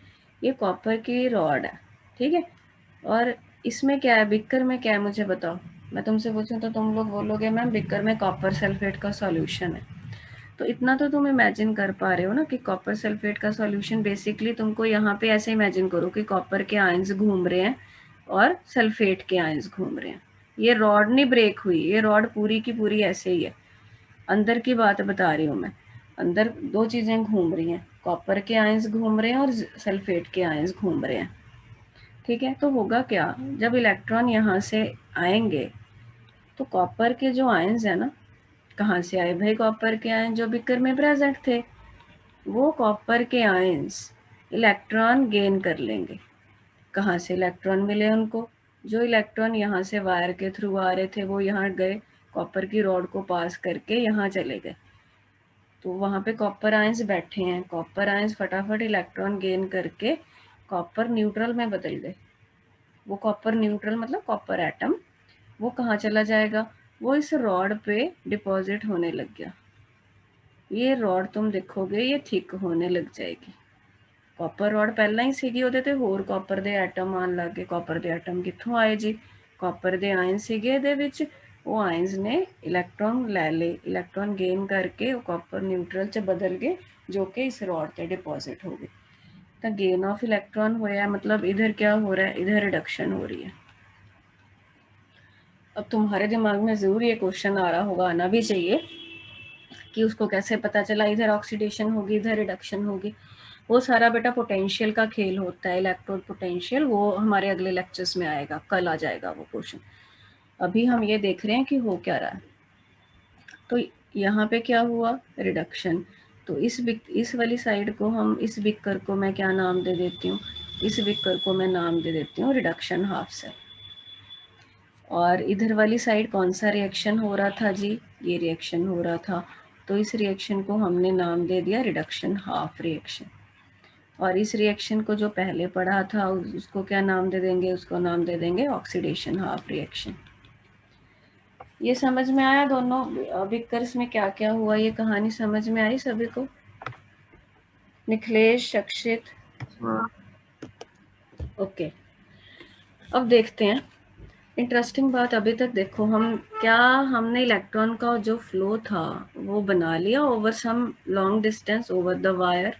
ये कॉपर की रॉड है, ठीक है, और इसमें क्या है, बिक्कर में क्या है मुझे बताओ। मैं तुमसे पूछूं तो तुम लोग बोलोगे मैम बिक्कर में कॉपर सल्फेट का सॉल्यूशन है। तो इतना तो तुम इमेजिन कर पा रहे हो ना कि कॉपर सल्फेट का सॉल्यूशन बेसिकली तुमको यहाँ पे ऐसे इमेजिन करो कि कॉपर के आयंस घूम रहे हैं और सल्फेट के आयंस घूम रहे हैं। ये रॉड नहीं ब्रेक हुई, ये रॉड पूरी की पूरी ऐसे ही है। अंदर की बात बता रही हूँ मैं, अंदर दो चीज़ें घूम रही हैं, कॉपर के आयंस घूम रहे हैं और सल्फेट के आयंस घूम रहे हैं। ठीक है, तो होगा क्या, जब इलेक्ट्रॉन यहाँ से आएंगे तो कॉपर के जो आयंस है ना, कहाँ से आए भाई, कॉपर के आयंस जो बीकर में प्रेजेंट थे, वो कॉपर के आयंस इलेक्ट्रॉन गेन कर लेंगे। कहाँ से इलेक्ट्रॉन मिले उनको, जो इलेक्ट्रॉन यहाँ से वायर के थ्रू आ रहे थे वो यहाँ गए, कॉपर की रॉड को पास करके यहाँ चले गए, तो वहाँ पे कॉपर आयंस बैठे हैं। कॉपर आयंस फटाफट इलेक्ट्रॉन गेन करके कॉपर न्यूट्रल में बदल गए। वो कॉपर न्यूट्रल मतलब कॉपर एटम, वो कहाँ चला जाएगा, वो इस रॉड पे डिपॉजिट होने लग गया। ये रॉड तुम देखोगे ये थिक होने लग जाएगी। कॉपर रॉड पहला ही सीगी होते थे, होर कॉपर दे एटम आन लग गए। कॉपर दे एटम कित्थों आए जी, कॉपर दे आयन सीगे दे विच, वो आयंस ने इलेक्ट्रॉन लै ले, इलेक्ट्रॉन गेन करके वो कॉपर न्यूट्रल च बदल गए जो कि इस रॉड ते डिपॉजिट हो गए। तो गेन ऑफ इलेक्ट्रॉन होया, मतलब इधर क्या हो रहा है, इधर रिडक्शन हो रही है। अब तुम्हारे दिमाग में ज़रूर ये क्वेश्चन आ रहा होगा, आना भी चाहिए, कि उसको कैसे पता चला इधर ऑक्सीडेशन होगी इधर रिडक्शन होगी। वो सारा बेटा पोटेंशियल का खेल होता है, इलेक्ट्रोड पोटेंशियल, वो हमारे अगले लेक्चर्स में आएगा, कल आ जाएगा वो क्वेश्चन। अभी हम ये देख रहे हैं कि हो क्या रहा है। तो यहाँ पे क्या हुआ, रिडक्शन। तो इस वाली साइड को हम, इस बिकर को मैं क्या नाम दे देती हूँ, इस बिकर को मैं नाम दे देती हूँ रिडक्शन हाफ सेल। और इधर वाली साइड कौन सा रिएक्शन हो रहा था जी, ये रिएक्शन हो रहा था, तो इस रिएक्शन को हमने नाम दे दिया रिडक्शन हाफ रिएक्शन। और इस रिएक्शन को जो पहले पढ़ा था उसको क्या नाम दे देंगे, उसको नाम दे देंगे ऑक्सीडेशन हाफ रिएक्शन। ये समझ में आया दोनों बिकर्स में क्या क्या हुआ, ये कहानी समझ में आई सभी को? निखिलेश, अक्षित, Ma'am. ओके, अब देखते हैं। इंटरेस्टिंग बात अभी तक देखो, हमने इलेक्ट्रॉन का जो फ्लो था वो बना लिया over some long distance over the wire.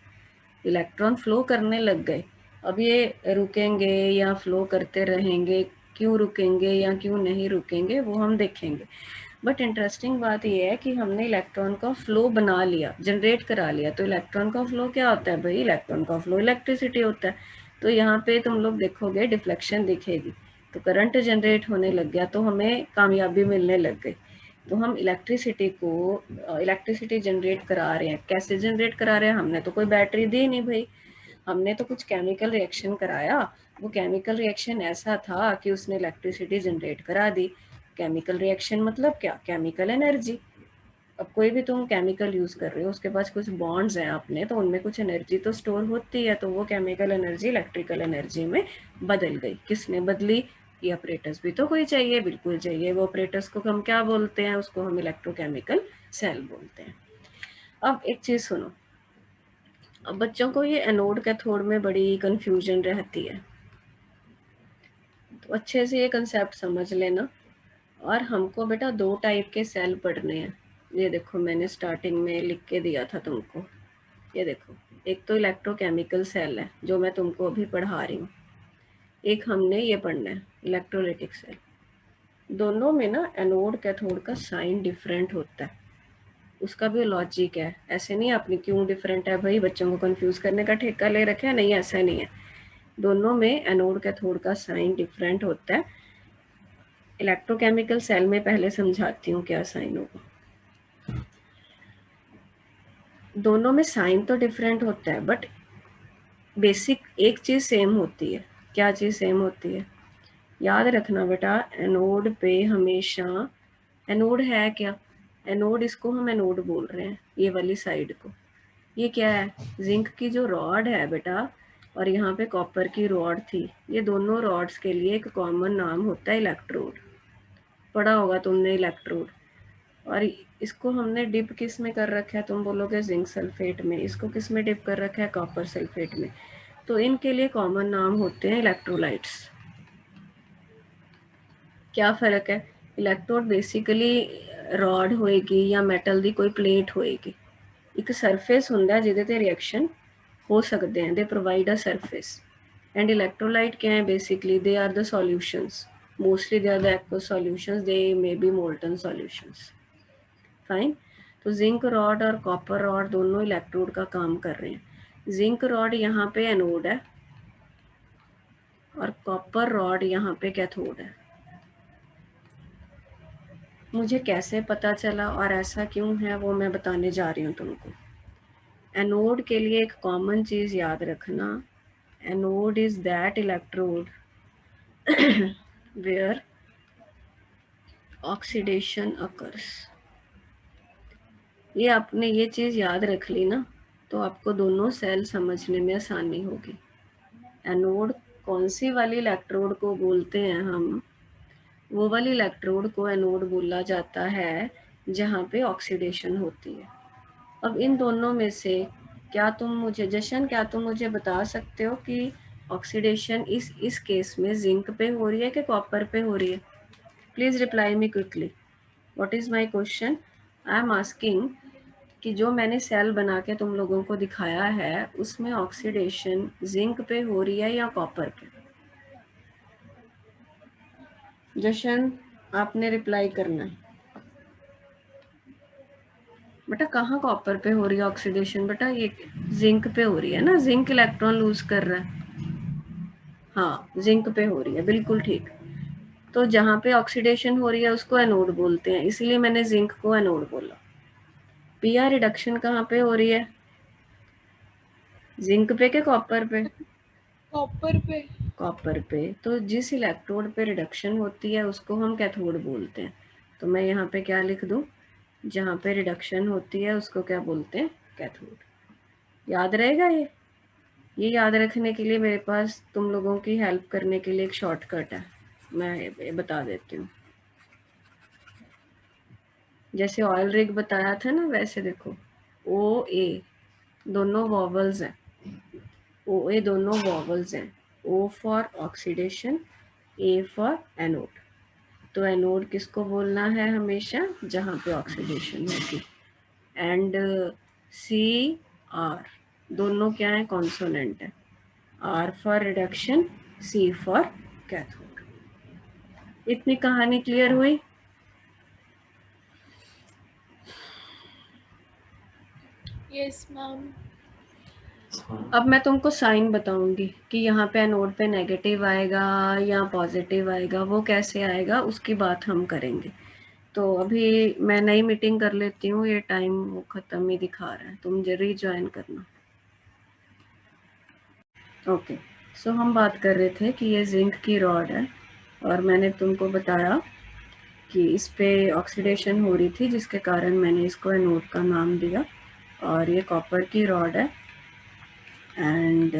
Electron flow करने लग गए। अब ये रुकेंगे या फ्लो करते रहेंगे, क्यों रुकेंगे या क्यों नहीं रुकेंगे वो हम देखेंगे। बट इंटरेस्टिंग बात ये है कि हमने इलेक्ट्रॉन का फ्लो बना लिया, जनरेट करा लिया। तो इलेक्ट्रॉन का फ्लो क्या होता है भाई? इलेक्ट्रॉन का फ्लो इलेक्ट्रिसिटी होता है। तो यहाँ पे तुम लोग देखोगे डिफ्लेक्शन दिखेगी, तो करंट जनरेट होने लग गया, तो हमें कामयाबी मिलने लग गई। तो हम इलेक्ट्रिसिटी जनरेट करा रहे हैं। कैसे जनरेट करा रहे हैं? हमने तो कोई बैटरी दी नहीं भाई, हमने तो कुछ केमिकल रिएक्शन कराया। वो केमिकल रिएक्शन ऐसा था कि उसने इलेक्ट्रिसिटी जनरेट करा दी। केमिकल रिएक्शन मतलब क्या? Chemical energy. अब कोई भी तुम केमिकल यूज कर रहे हो, उसके पास कुछ बॉन्ड्स हैं अपने, तो उनमें कुछ एनर्जी तो स्टोर होती है। तो वो केमिकल एनर्जी इलेक्ट्रिकल एनर्जी में बदल गई। किसने बदली? ये ऑपरेटर्स भी तो कोई चाहिए, बिल्कुल चाहिए। वो ऑपरेटर्स को हम क्या बोलते हैं? उसको हम इलेक्ट्रोकेमिकल सेल बोलते हैं। अब एक चीज सुनो, अब बच्चों को ये एनोड कैथोड में बड़ी कंफ्यूजन रहती है, तो अच्छे से ये कंसेप्ट समझ लेना। और हमको बेटा 2 टाइप के सेल पढ़ने हैं। ये देखो, मैंने स्टार्टिंग में लिख के दिया था तुमको, ये देखो। एक तो इलेक्ट्रोकेमिकल सेल है जो मैं तुमको अभी पढ़ा रही हूँ, एक हमने ये पढ़ना है इलेक्ट्रोलाइटिक सेल। दोनों में ना एनोड कैथोड का साइन डिफरेंट होता है, उसका भी लॉजिक है। ऐसे नहीं आपने क्यों डिफरेंट है भाई, बच्चों को कंफ्यूज करने का ठेका ले रखा है? नहीं, ऐसा नहीं है। दोनों में एनोड कैथोड का साइन डिफरेंट होता है। इलेक्ट्रोकेमिकल सेल में पहले समझाती हूँ क्या साइन होगा। दोनों में साइन तो डिफरेंट होता है, बट बेसिक एक चीज सेम होती है। क्या चीज सेम होती है? याद रखना बेटा, एनोड पे हमेशा, एनोड है क्या? एनोड, इसको हम एनोड बोल रहे हैं ये वाली साइड को। ये क्या है? जिंक की जो रॉड है बेटा, और यहाँ पे कॉपर की रॉड थी। ये दोनों रॉड्स के लिए एक कॉमन नाम होता है इलेक्ट्रोड। पढ़ा होगा तुमने इलेक्ट्रोड। और इसको हमने डिप किस में कर रखा है? तुम बोलोगे जिंक सल्फेट में। इसको किस में डिप कर रखा है? कॉपर सल्फेट में। तो इनके लिए कॉमन नाम होते हैं इलेक्ट्रोलाइट्स। क्या फर्क है? इलेक्ट्रोड बेसिकली रॉड होएगी या मेटल दी कोई प्लेट होएगी, एक सरफेस ਹੁੰਦਾ ਜਿਹਦੇ ਤੇ रिएक्शन हो सकते हैं। They provide a surface. And electrolyte क्या है? Basically they are the solutions, mostly they are the aqueous solutions, they may be molten solutions. Fine. तो जिंक रॉड और कॉपर रॉड दोनों इलेक्ट्रोड का काम कर रहे हैं। जिंक रॉड यहाँ पे एनोड है और कॉपर रॉड यहाँ पे कैथोड है। मुझे कैसे पता चला और ऐसा क्यों है वो मैं बताने जा रही हूँ तुमको। एनोड के लिए एक कॉमन चीज याद रखना, anode is that electrode where oxidation occurs. ये आपने ये चीज याद रख ली ना, तो आपको दोनों सेल समझने में आसानी होगी। एनोड कौन सी वाली इलेक्ट्रोड को बोलते हैं हम? वो वाली इलेक्ट्रोड को एनोड बोला जाता है जहाँ पे ऑक्सीडेशन होती है। अब इन दोनों में से क्या तुम मुझे, जशन, क्या तुम मुझे बता सकते हो कि ऑक्सीडेशन इस केस में जिंक पे हो रही है कि कॉपर पे हो रही है? Please reply me quickly. What is my question? I am asking कि जो मैंने सेल बना के तुम लोगों को दिखाया है उसमें ऑक्सीडेशन जिंक पे हो रही है या कॉपर पे? जशन, आपने रिप्लाई करना है बेटा। कहाँ कॉपर पे हो रही है ऑक्सीडेशन बेटा? ये जिंक पे हो रही है ना, जिंक इलेक्ट्रॉन लूज कर रहा है। हाँ, जिंक पे हो रही है, बिल्कुल ठीक। तो जहाँ पे ऑक्सीडेशन हो रही है उसको एनोड बोलते हैं, इसीलिए मैंने जिंक को एनोड बोला। पीआर रिडक्शन कहाँ पे हो रही है? जिंक पे के कॉपर पे? कॉपर पे। कॉपर पे। तो जिस इलेक्ट्रोड पे रिडक्शन होती है उसको हम कैथोड बोलते हैं। तो मैं यहाँ पे क्या लिख दूँ? जहाँ पे रिडक्शन होती है उसको क्या बोलते हैं? कैथोड। याद रहेगा ये याद रखने के लिए मेरे पास तुम लोगों की हेल्प करने के लिए एक शॉर्टकट है, मैं ये बता देती हूँ। जैसे ऑयल रिग बताया था ना, वैसे देखो ओ ए दोनों वॉवल्स हैं, ओ ए दोनों वॉवल्स हैं। O for oxidation, A for anode. तो एनोड किसको बोलना है हमेशा, जहाँ पे ऑक्सीडेशन होगी। एंड CR दोनों क्या है, कॉन्सोनेंट है। R for reduction, C for cathode. इतनी कहानी क्लियर हुई? Yes ma'am. अब मैं तुमको साइन बताऊंगी कि यहाँ पे एनोड पे नेगेटिव आएगा या पॉजिटिव आएगा, वो कैसे आएगा उसकी बात हम करेंगे। तो अभी मैं नई मीटिंग कर लेती हूँ, ये टाइम वो ख़त्म ही दिखा रहा है, तुम जरूर ज्वाइन करना। ओके, सो हम बात कर रहे थे कि ये जिंक की रॉड है और मैंने तुमको बताया कि इस पे ऑक्सीडेशन हो रही थी जिसके कारण मैंने इसको एनोड का नाम दिया। और ये कॉपर की रॉड है एंड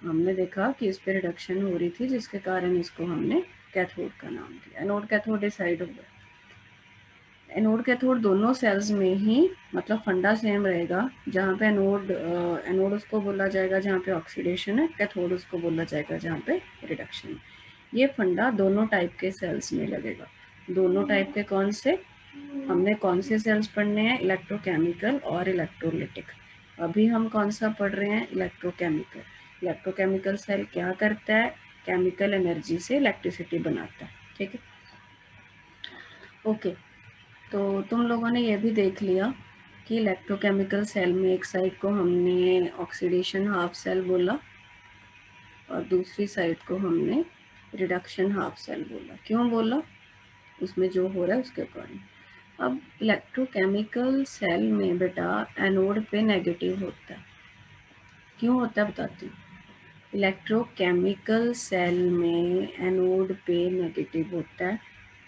हमने देखा कि इस पे रिडक्शन हो रही थी जिसके कारण इसको हमने कैथोड का नाम दिया। एनोड कैथोड डिसाइड हो गया। एनोड कैथोड दोनों सेल्स में ही मतलब फंडा सेम रहेगा। जहाँ पे एनोड उसको बोला जाएगा जहाँ पे ऑक्सीडेशन है, कैथोड उसको बोला जाएगा जहाँ पे रिडक्शन है। ये फंडा दोनों टाइप के सेल्स में लगेगा। दोनों टाइप के कौन से, हमने कौन से सेल्स पढ़ने हैं, इलेक्ट्रोकेमिकल और इलेक्ट्रोलिटिक। अभी हम कौन सा पढ़ रहे हैं, इलेक्ट्रोकेमिकल। इलेक्ट्रोकेमिकल सेल क्या करता है, केमिकल एनर्जी से इलेक्ट्रिसिटी बनाता है। ठीक है, ओके। तो तुम लोगों ने यह भी देख लिया कि इलेक्ट्रोकेमिकल सेल में एक साइड को हमने ऑक्सीडेशन हाफ सेल बोला और दूसरी साइड को हमने रिडक्शन हाफ सेल बोला। क्यों बोला, उसमें जो हो रहा है उसके अकॉर्डिंग। अब इलेक्ट्रोकेमिकल सेल में बेटा एनोड पे नेगेटिव होता है। क्यों होता है बताती हूँ। इलेक्ट्रोकेमिकल सेल में एनोड पे नेगेटिव होता है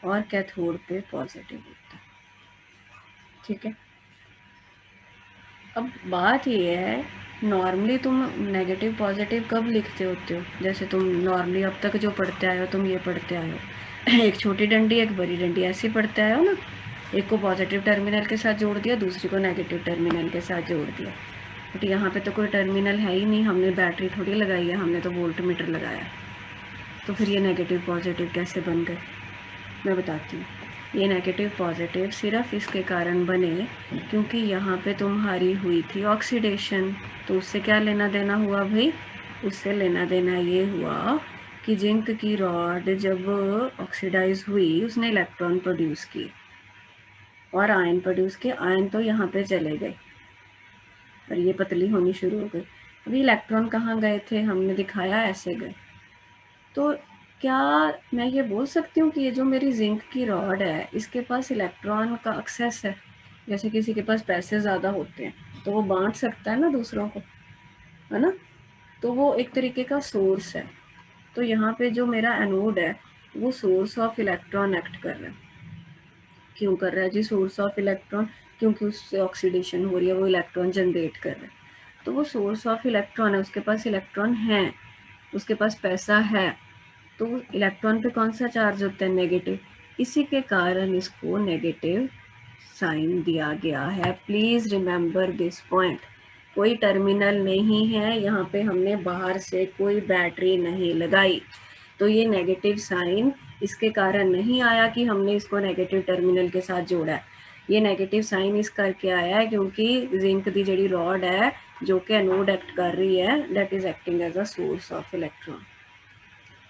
और कैथोड पे पॉजिटिव होता है। ठीक है, अब बात ये है, नॉर्मली तुम नेगेटिव पॉजिटिव कब लिखते होते हो, जैसे तुम नॉर्मली अब तक जो पढ़ते आए हो, तुम ये पढ़ते आए हो एक छोटी डंडी एक बड़ी डंडी, ऐसे पढ़ते आए हो ना। एक को पॉजिटिव टर्मिनल के साथ जोड़ दिया, दूसरी को नेगेटिव टर्मिनल के साथ जोड़ दिया। बट यहाँ पे तो कोई टर्मिनल है ही नहीं, हमने बैटरी थोड़ी लगाई है, हमने तो वोल्ट मीटर लगाया। तो फिर ये नेगेटिव पॉजिटिव कैसे बन गए, मैं बताती हूँ। ये नेगेटिव पॉजिटिव सिर्फ इसके कारण बने क्योंकि यहाँ पे तुम्हारी हुई थी ऑक्सीडेशन। तो उससे क्या लेना देना हुआ भाई, उससे लेना देना ये हुआ कि जिंक की रॉड जब ऑक्सीडाइज हुई उसने इलेक्ट्रॉन प्रोड्यूस किए और आयन प्रोड्यूस किए। आयन तो यहाँ पे चले गए और ये पतली होनी शुरू हो गई। अभी इलेक्ट्रॉन कहाँ गए थे, हमने दिखाया ऐसे गए। तो क्या मैं ये बोल सकती हूँ कि ये जो मेरी जिंक की रॉड है इसके पास इलेक्ट्रॉन का एक्सेस है। जैसे किसी के पास पैसे ज़्यादा होते हैं तो वो बांट सकता है ना दूसरों को, है ना। तो वो एक तरीके का सोर्स है। तो यहाँ पे जो मेरा एनोड है वो सोर्स ऑफ इलेक्ट्रॉन एक्ट कर रहा है। क्यों कर रहा है जी सोर्स ऑफ इलेक्ट्रॉन, क्योंकि उससे ऑक्सीडेशन हो रही है, वो इलेक्ट्रॉन जनरेट कर रहा है। तो वो सोर्स ऑफ इलेक्ट्रॉन है, उसके पास इलेक्ट्रॉन है, उसके पास पैसा है। तो इलेक्ट्रॉन पे कौन सा चार्ज होता है, नेगेटिव। इसी के कारण इसको नेगेटिव साइन दिया गया है। Please remember this point. कोई टर्मिनल नहीं है यहाँ पे, हमने बाहर से कोई बैटरी नहीं लगाई। तो ये नेगेटिव साइन इसके कारण नहीं आया कि हमने इसको नेगेटिव टर्मिनल के साथ जोड़ा है। ये नेगेटिव साइन इस करके आया है क्योंकि जिंक दी जड़ी रॉड है जो कि एनोड एक्ट कर रही है, that is acting as a source of electron.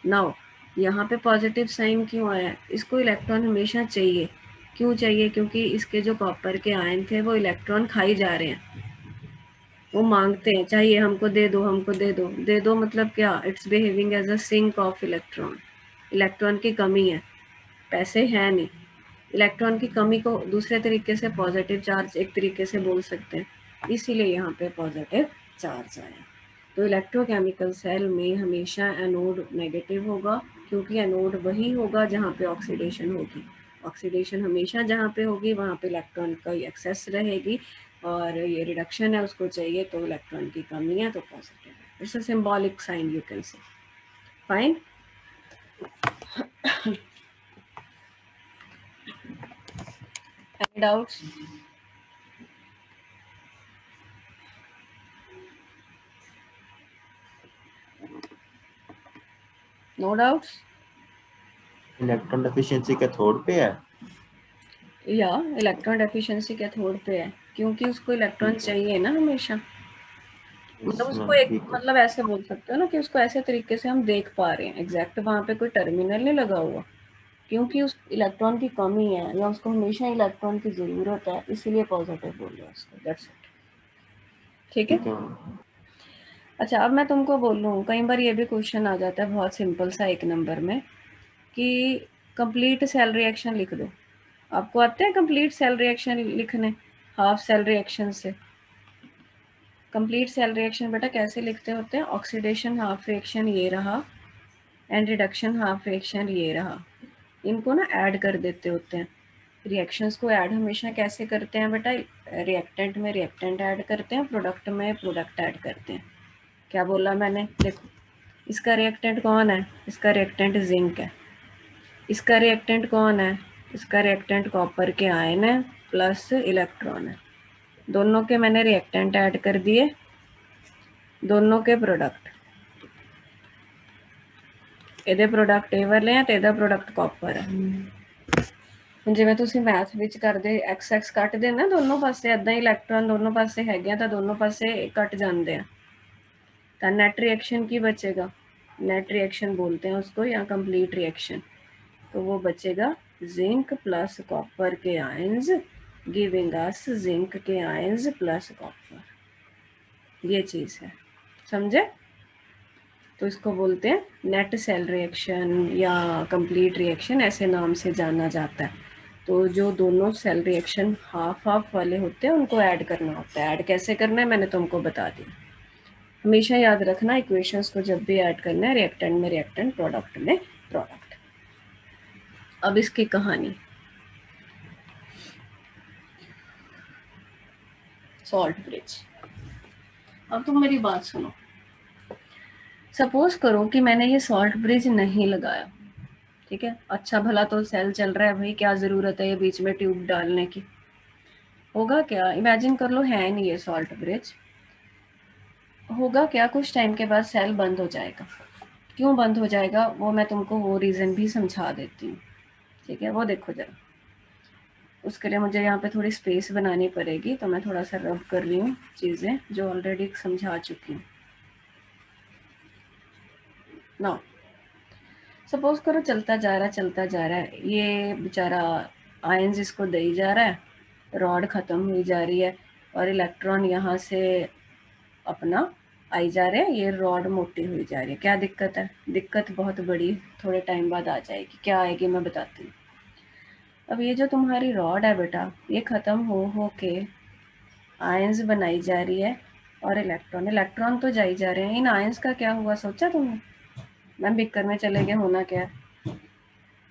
Now यहाँ पे पॉजिटिव साइन क्यों आया, इसको इलेक्ट्रॉन हमेशा चाहिए। क्यों चाहिए, क्योंकि इसके जो कॉपर के आयन थे वो इलेक्ट्रॉन खाई जा रहे हैं, वो मांगते हैं चाहिए हमको, दे दो हमको, दे दो दे दो। मतलब क्या, it's behaving as a sink of electron. Electron की कमी है, पैसे हैं नहीं। इलेक्ट्रॉन की कमी को दूसरे तरीके से पॉजिटिव चार्ज एक तरीके से बोल सकते हैं, इसीलिए यहाँ पे पॉजिटिव चार्ज आया। तो इलेक्ट्रोकेमिकल सेल में हमेशा एनोड नेगेटिव होगा क्योंकि एनोड वही होगा जहाँ पे ऑक्सीडेशन होगी। ऑक्सीडेशन हमेशा जहाँ पे होगी वहाँ पे इलेक्ट्रॉन का एक्सेस रहेगी और ये रिडक्शन है उसको चाहिए, तो इलेक्ट्रॉन की कमी है तो पॉजिटिव है। It's a symbolic sign you can say. Fine. Any doubts? No doubts? Electron deficiency cathode पे है या इलेक्ट्रॉन डेफिशिएंसी कैथोड पे है, क्योंकि उसको इलेक्ट्रॉन ठीक है चाहिए ना हमेशा। मतलब यस उसको मैम एक, ठीक है मतलब ऐसे बोल सकते हो ना कि उसको ऐसे तरीके से हम देख पा रहे हैं, एग्जैक्ट वहाँ पे कोई टर्मिनल नहीं लगा हुआ, क्योंकि उस इलेक्ट्रॉन की कमी है या उसको हमेशा इलेक्ट्रॉन की ज़रूरत है, इसीलिए पॉजिटिव बोल रहे हैं उसको। That's it. ठीक है। ठीक है मैम अच्छा, अब मैं तुमको बोलूँ, कई बार ये भी क्वेश्चन आ जाता है बहुत सिंपल सा 1 नंबर में कि कंप्लीट सेल रिएक्शन लिख दो। आपको आते हैं कंप्लीट सेल रिएक्शन लिखने हाफ सेल रिएक्शन से? कंप्लीट सेल रिएक्शन बेटा कैसे लिखते होते हैं? ऑक्सीडेशन हाफ रिएक्शन ये रहा एंड रिडक्शन हाफ रिएक्शन ये रहा, इनको ना ऐड कर देते होते हैं। रिएक्शंस को ऐड हमेशा कैसे करते हैं बेटा? रिएक्टेंट में रिएक्टेंट ऐड करते हैं, प्रोडक्ट में प्रोडक्ट ऐड करते हैं। क्या बोला मैंने? देखो, इसका रिएक्टेंट कौन है? इसका रिएक्टेंट जिंक है। इसका रिएक्टेंट कौन है? इसका रिएक्टेंट कॉपर के आयन है प्लस इलेक्ट्रॉन है। दोनों के मैंने रिएक्टेंट ऐड कर दिए, दोनों के प्रोडक्ट, ਇਹਦੇ ਪ੍ਰੋਡਕਟ ਇਹ ਵਾਲੇ ਆ ਤੇ ਇਹਦਾ ਪ੍ਰੋਡਕਟ ਕਾਪਰ ਹੈ। ਹੁਣ ਜਿਵੇਂ ਤੁਸੀਂ ਮੈਥ ਵਿੱਚ ਕਰਦੇ ਐਕਸ ਐਕਸ ਕੱਟਦੇ ਨਾ ਦੋਨੋਂ ਪਾਸੇ, ਐਦਾਂ ਹੀ ਇਲੈਕਟ੍ਰੋਨ ਦੋਨੋਂ ਪਾਸੇ ਹੈਗੇ ਆ ਤਾਂ ਦੋਨੋਂ ਪਾਸੇ ਕੱਟ ਜਾਂਦੇ ਆ, ਤਾਂ नेट रिएक्शन की बचेगा? नेट रिएक्शन बोलते हैं उसको या कंप्लीट रिएक्शन। तो वो बचेगा जिंक प्लस कॉपर के आयंस गिविंग अस जिंक के आयंस प्लस कॉपर। ये चीज़ है, समझे? तो इसको बोलते हैं नेट सेल रिएक्शन या कंप्लीट रिएक्शन, ऐसे नाम से जाना जाता है। तो जो दोनों सेल रिएक्शन हाफ हाफ वाले होते हैं उनको ऐड करना होता है। ऐड कैसे करना है मैंने तुमको बता दिया। हमेशा याद रखना, इक्वेशंस को जब भी ऐड करना है, रिएक्टेंट में रिएक्टेंट, प्रोडक्ट में प्रोडक्ट। अब इसकी कहानी, सॉल्ट ब्रिज। अब तुम मेरी बात सुनो। सपोज करो कि मैंने ये सॉल्ट ब्रिज नहीं लगाया, ठीक है? अच्छा भला तो सेल चल रहा है भाई, क्या ज़रूरत है ये बीच में ट्यूब डालने की? होगा क्या? इमेजिन कर लो है नहीं ये सॉल्ट ब्रिज, होगा क्या? कुछ टाइम के बाद सेल बंद हो जाएगा। क्यों बंद हो जाएगा वो मैं तुमको वो रीज़न भी समझा देती हूँ, ठीक है? वो देखो जरा। उसके लिए मुझे यहाँ पे थोड़ी स्पेस बनानी पड़ेगी, तो मैं थोड़ा सा रब कर रही हूँ चीज़ें जो ऑलरेडी समझा चुकी हूँ ना। सपोज करो चलता जा रहा है, ये बेचारा आयंस इसको दे ही जा रहा है, रॉड ख़त्म हुई जा रही है और इलेक्ट्रॉन यहाँ से अपना आई जा रहे हैं, ये रॉड मोटी हुई जा रही है। क्या दिक्कत है? दिक्कत बहुत बड़ी थोड़े टाइम बाद आ जाएगी। क्या आएगी मैं बताती हूँ। अब ये जो तुम्हारी रॉड है बेटा, ये ख़त्म हो के आयंस बनाई जा रही है और इलेक्ट्रॉन तो जाई जा रहे हैं। इन आयंस का क्या हुआ सोचा तुमने? मैम बिक्कर में चले गए, होना क्या है?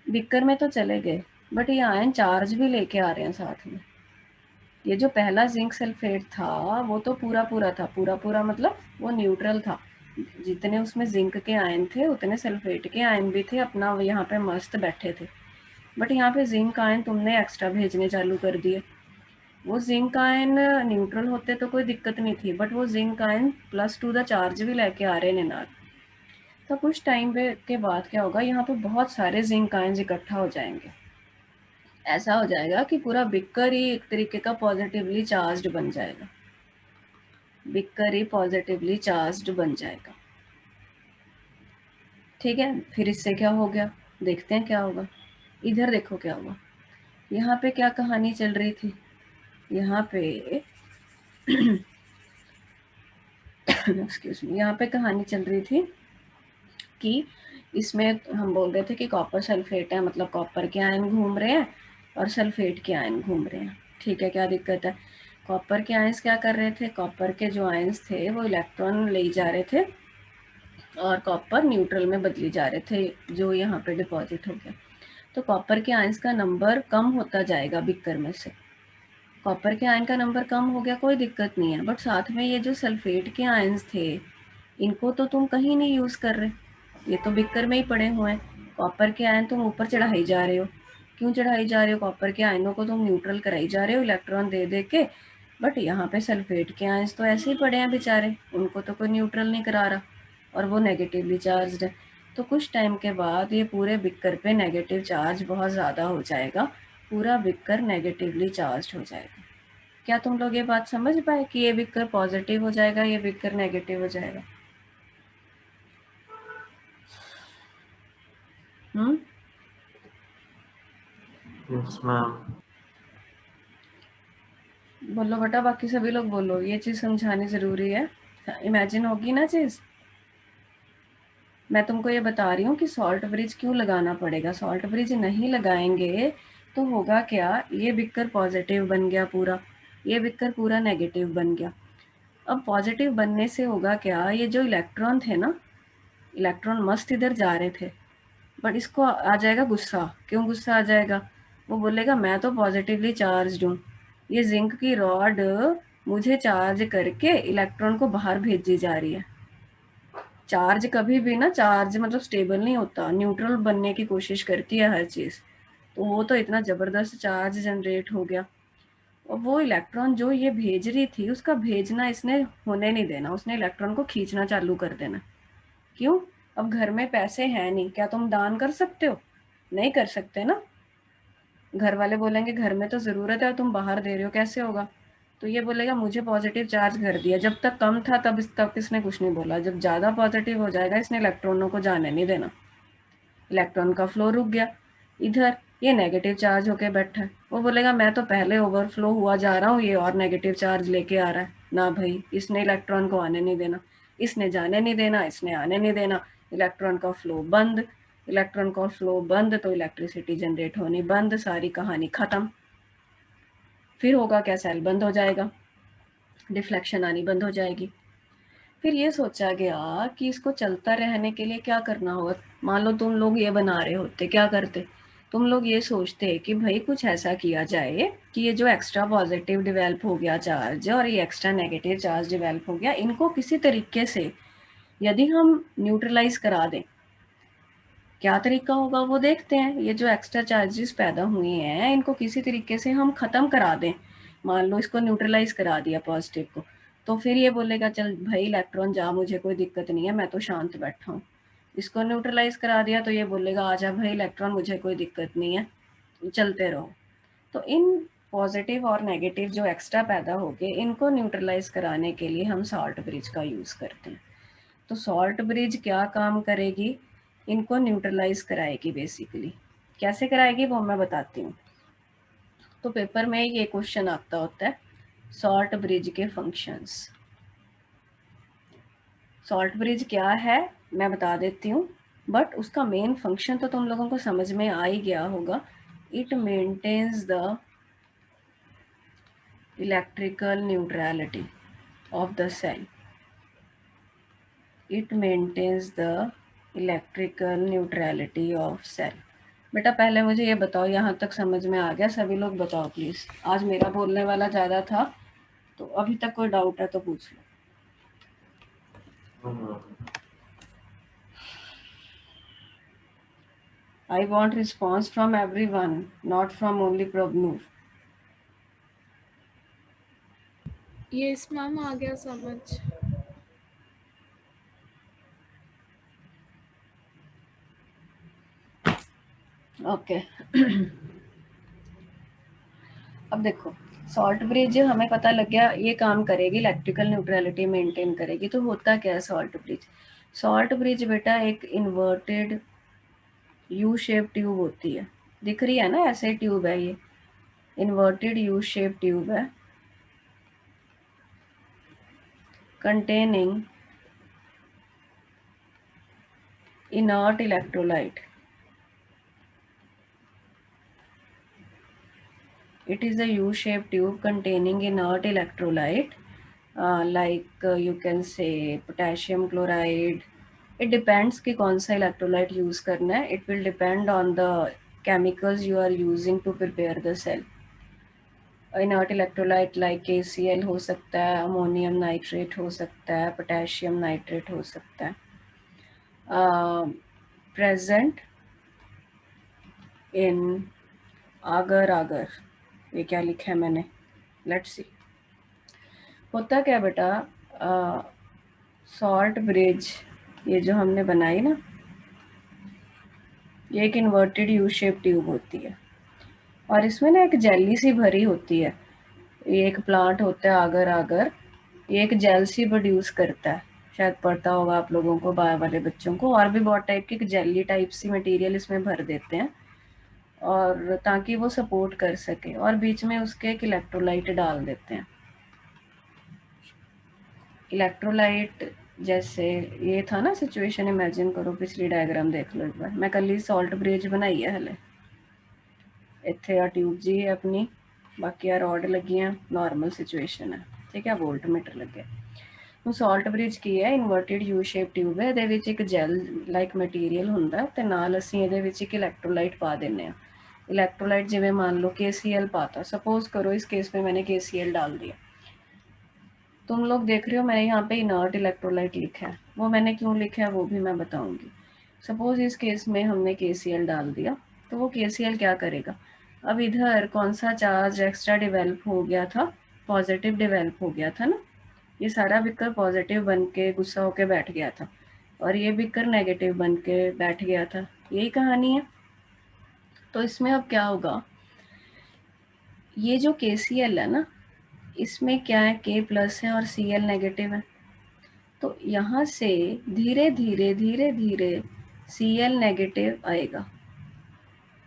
बिक्कर में तो चले गए, बट ये आयन चार्ज भी लेके आ रहे हैं साथ में। ये जो पहला जिंक सल्फेट था वो तो पूरा था, पूरा मतलब वो न्यूट्रल था। जितने उसमें जिंक के आयन थे उतने सल्फेट के आयन भी थे, अपना यहाँ पे मस्त बैठे थे। बट यहाँ पे जिंक आयन तुमने एक्स्ट्रा भेजने चालू कर दिए। वो जिंक आयन न्यूट्रल होते तो कोई दिक्कत नहीं थी, बट वो जिंक आयन +2 द चार्ज भी लेके आ रहे हैं नाल। तो कुछ टाइम के बाद क्या होगा, यहाँ पे बहुत सारे जिंक आयन इकट्ठा हो जाएंगे। ऐसा हो जाएगा कि पूरा बिक्कर ही एक तरीके का पॉजिटिवली चार्ज्ड बन जाएगा। बिक्कर ही पॉजिटिवली चार्ज्ड बन जाएगा, ठीक है? फिर इससे क्या हो गया, देखते हैं क्या होगा। इधर देखो क्या हुआ। यहाँ पे क्या कहानी चल रही थी? यहाँ पे एक्सक्यूज मी, यहाँ पे कहानी चल रही थी कि इसमें हम बोल रहे थे कि कॉपर सल्फेट है, मतलब कॉपर के आयन घूम रहे हैं और सल्फेट के आयन घूम रहे हैं, ठीक है? क्या दिक्कत है? कॉपर के आयंस क्या कर रहे थे? कॉपर के जो आयंस थे वो इलेक्ट्रॉन ले जा रहे थे और कॉपर न्यूट्रल में बदली जा रहे थे, जो यहाँ पे डिपॉजिट हो गया। तो कॉपर के आयंस का नंबर कम होता जाएगा बिक्कर में से। कॉपर के आयन का नंबर कम हो गया, कोई दिक्कत नहीं है, बट साथ में ये जो सल्फेट के आयंस थे इनको तो तुम कहीं नहीं यूज़ कर रहे, ये तो बिक्कर में ही पड़े हुए हैं। कॉपर के आयन तुम ऊपर चढ़ाई जा रहे हो। क्यों चढ़ाई जा रहे हो? कॉपर के आयनों को तुम न्यूट्रल कराई जा रहे हो इलेक्ट्रॉन दे दे के, बट यहाँ पे सल्फेट के आयंस तो ऐसे ही पड़े हैं बेचारे, उनको तो कोई न्यूट्रल नहीं करा रहा और वो नेगेटिवली चार्ज्ड है। तो कुछ टाइम के बाद ये पूरे बिक्कर पे नेगेटिव चार्ज बहुत ज़्यादा हो जाएगा, पूरा बिक्कर नेगेटिवली चार्ज हो जाएगा। क्या तुम लोग ये बात समझ पाए कि ये बिक्कर पॉजिटिव हो जाएगा, ये बिक्कर नेगेटिव हो जाएगा? Yes ma'am. बोलो बेटा, बाकी सभी लोग बोलो, ये चीज़ समझानी ज़रूरी है। इमेजिन होगी ना चीज़। मैं तुमको ये बता रही हूँ कि सॉल्ट ब्रिज क्यों लगाना पड़ेगा। सॉल्ट ब्रिज नहीं लगाएंगे तो होगा क्या, ये बिक्कर पॉजिटिव बन गया पूरा, ये बिक्कर पूरा नेगेटिव बन गया। अब पॉजिटिव बनने से होगा क्या, ये जो इलेक्ट्रॉन थे ना, इलेक्ट्रॉन मस्त इधर जा रहे थे, बट इसको आ जाएगा गुस्सा। क्यों गुस्सा आ जाएगा? वो बोलेगा मैं तो पॉजिटिवली चार्ज हूँ, ये जिंक की रॉड मुझे चार्ज करके इलेक्ट्रॉन को बाहर भेजी जा रही है। चार्ज कभी भी ना, चार्ज मतलब स्टेबल नहीं होता, न्यूट्रल बनने की कोशिश करती है हर चीज़। तो वो तो इतना ज़बरदस्त चार्ज जनरेट हो गया, और वो इलेक्ट्रॉन जो ये भेज रही थी, उसका भेजना इसने होने नहीं देना, उसने इलेक्ट्रॉन को खींचना चालू कर देना। क्यों? अब घर में पैसे हैं नहीं, क्या तुम दान कर सकते हो? नहीं कर सकते ना। घर वाले बोलेंगे घर में तो ज़रूरत है और तुम बाहर दे रहे हो, कैसे होगा? तो ये बोलेगा मुझे पॉजिटिव चार्ज कर दिया। जब तक कम था तब इसने कुछ नहीं बोला, जब ज़्यादा पॉजिटिव हो जाएगा इसने इलेक्ट्रॉनों को जाने नहीं देना, इलेक्ट्रॉन का फ्लो रुक गया। इधर ये नेगेटिव चार्ज होके बैठा है, वो बोलेगा मैं तो पहले ओवरफ्लो हुआ जा रहा हूँ, ये और नेगेटिव चार्ज लेके आ रहा है ना भाई, इसने इलेक्ट्रॉन को आने नहीं देना, इसने जाने नहीं देना, इसने आने नहीं देना, इलेक्ट्रॉन का फ्लो बंद। इलेक्ट्रॉन का फ्लो बंद तो इलेक्ट्रिसिटी जनरेट होनी बंद, सारी कहानी खत्म। फिर होगा क्या, सेल बंद हो जाएगा, डिफ्लेक्शन आनी बंद हो जाएगी। फिर ये सोचा गया कि इसको चलता रहने के लिए क्या करना होगा। मान लो तुम लोग ये बना रहे होते, क्या करते? तुम लोग ये सोचते कि भाई कुछ ऐसा किया जाए कि ये जो एक्स्ट्रा पॉजिटिव डेवलप हो गया चार्ज और ये एक्स्ट्रा नेगेटिव चार्ज डेवलप हो गया, इनको किसी तरीके से यदि हम न्यूट्रलाइज करा दें। क्या तरीका होगा वो देखते हैं। ये जो एक्स्ट्रा चार्जेस पैदा हुए हैं, इनको किसी तरीके से हम ख़त्म करा दें। मान लो इसको न्यूट्रलाइज करा दिया पॉजिटिव को, तो फिर ये बोलेगा चल भाई इलेक्ट्रॉन जा, मुझे कोई दिक्कत नहीं है, मैं तो शांत बैठा हूँ। इसको न्यूट्रलाइज करा दिया तो ये बोलेगा आजा भाई इलेक्ट्रॉन, मुझे कोई दिक्कत नहीं है, चलते रहो। तो इन पॉजिटिव और नेगेटिव जो एक्स्ट्रा पैदा हो गए, इनको न्यूट्रलाइज कराने के लिए हम सॉल्ट ब्रिज का यूज़ करते हैं। तो सॉल्ट ब्रिज क्या काम करेगी, इनको न्यूट्रलाइज कराएगी बेसिकली। कैसे कराएगी वो मैं बताती हूँ। तो पेपर में ये क्वेश्चन आता होता है, सॉल्ट ब्रिज के फंक्शंस। सॉल्ट ब्रिज क्या है मैं बता देती हूँ, बट उसका मेन फंक्शन तो तुम लोगों को समझ में आ ही गया होगा। It maintains the electrical neutrality of the cell. It maintains the electrical neutrality of cell. बेटा पहले मुझे ये बताओ, यहाँ तक समझ में आ गया? सभी लोग बताओ प्लीज़। आज मेरा बोलने वाला ज़्यादा था, तो अभी तक कोई डाउट है तो पूछ लो। I want response from everyone, not from only Prabhu. Yes ma'am, आ गया समझ। ओके अब देखो, सॉल्ट ब्रिज हमें पता लग गया ये काम करेगी, इलेक्ट्रिकल न्यूट्रलिटी मेंटेन करेगी। तो होता क्या है सॉल्ट ब्रिज? सॉल्ट ब्रिज बेटा एक इन्वर्टेड यू शेप ट्यूब होती है, दिख रही है ना, ऐसे ट्यूब है ये, इन्वर्टेड यू शेप ट्यूब है, containing inert electrolyte. It is a U-shaped tube containing inert electrolyte, you can say potassium chloride. It depends कि कौन सा electrolyte use करना है. It will depend on the chemicals you are using to prepare the cell. Inert electrolyte like KCl हो सकता है, ammonium nitrate हो सकता है, potassium nitrate हो सकता है. Present in agar, ये क्या लिखा है मैंने, लेट्स सी। होता क्या बेटा, सॉल्ट ब्रिज ये जो हमने बनाई ना, ये एक इन्वर्टेड यू शेप ट्यूब होती है और इसमें ना एक जेली सी भरी होती है। ये एक प्लांट होता है आगर आगर, ये एक जेल सी प्रोड्यूस करता है, शायद पता होगा आप लोगों को, बायो वाले बच्चों को। और भी बहुत टाइप की जेली टाइप सी मटेरियल इसमें भर देते हैं और ताकि वो सपोर्ट कर सके, और बीच में उसके एक इलेक्ट्रोलाइट डाल देते हैं। इलेक्ट्रोलाइट जैसे ये था ना सिचुएशन, इमेजिन करो, पिछली डायग्राम देख लो एक बार। मैं कल ही सॉल्ट ब्रिज बनाई है हले। इत्थे आ ट्यूब जी है अपनी, बाकी आ रॉड लगी हैं, नॉर्मल सिचुएशन है, ठीक है, वोल्ट मीटर लगे। तो सॉल्ट ब्रिज की है, इन्वर्टेड यू शेप ट्यूब है, ਇਹਦੇ ਵਿੱਚ ਇੱਕ ਜੈਲ ਲਾਈਕ ਮਟੀਰੀਅਲ ਹੁੰਦਾ ਤੇ ਨਾਲ ਅਸੀਂ ਇਹਦੇ ਵਿੱਚ ਇੱਕ ਇਲੈक्ट्रोलाइट पा देने हैं। इलेक्ट्रोलाइट जिਵੇਂ मान लो KCl पाता, सपोज करो इस केस में मैंने KCl डाल दिया। तुम लोग देख रहे हो मैंने यहाँ पे इनर्ट इलेक्ट्रोलाइट लिखा है, वो मैंने क्यों लिखा है वो भी मैं बताऊंगी। सपोज इस केस में हमने KCl डाल दिया, तो वो KCl क्या करेगा, अब इधर कौन सा चार्ज एक्स्ट्रा डिवेल्प हो गया था, पॉजिटिव डिवेल्प हो गया था ना। ये सारा बिकर पॉजिटिव बन के गुस्सा होके बैठ गया था और ये बिकर नेगेटिव बन के बैठ गया था, यही कहानी है। तो इसमें अब क्या होगा, ये जो KCl है ना, इसमें क्या है, K प्लस है और Cl नेगेटिव है। तो यहाँ से धीरे धीरे धीरे धीरे Cl नेगेटिव आएगा।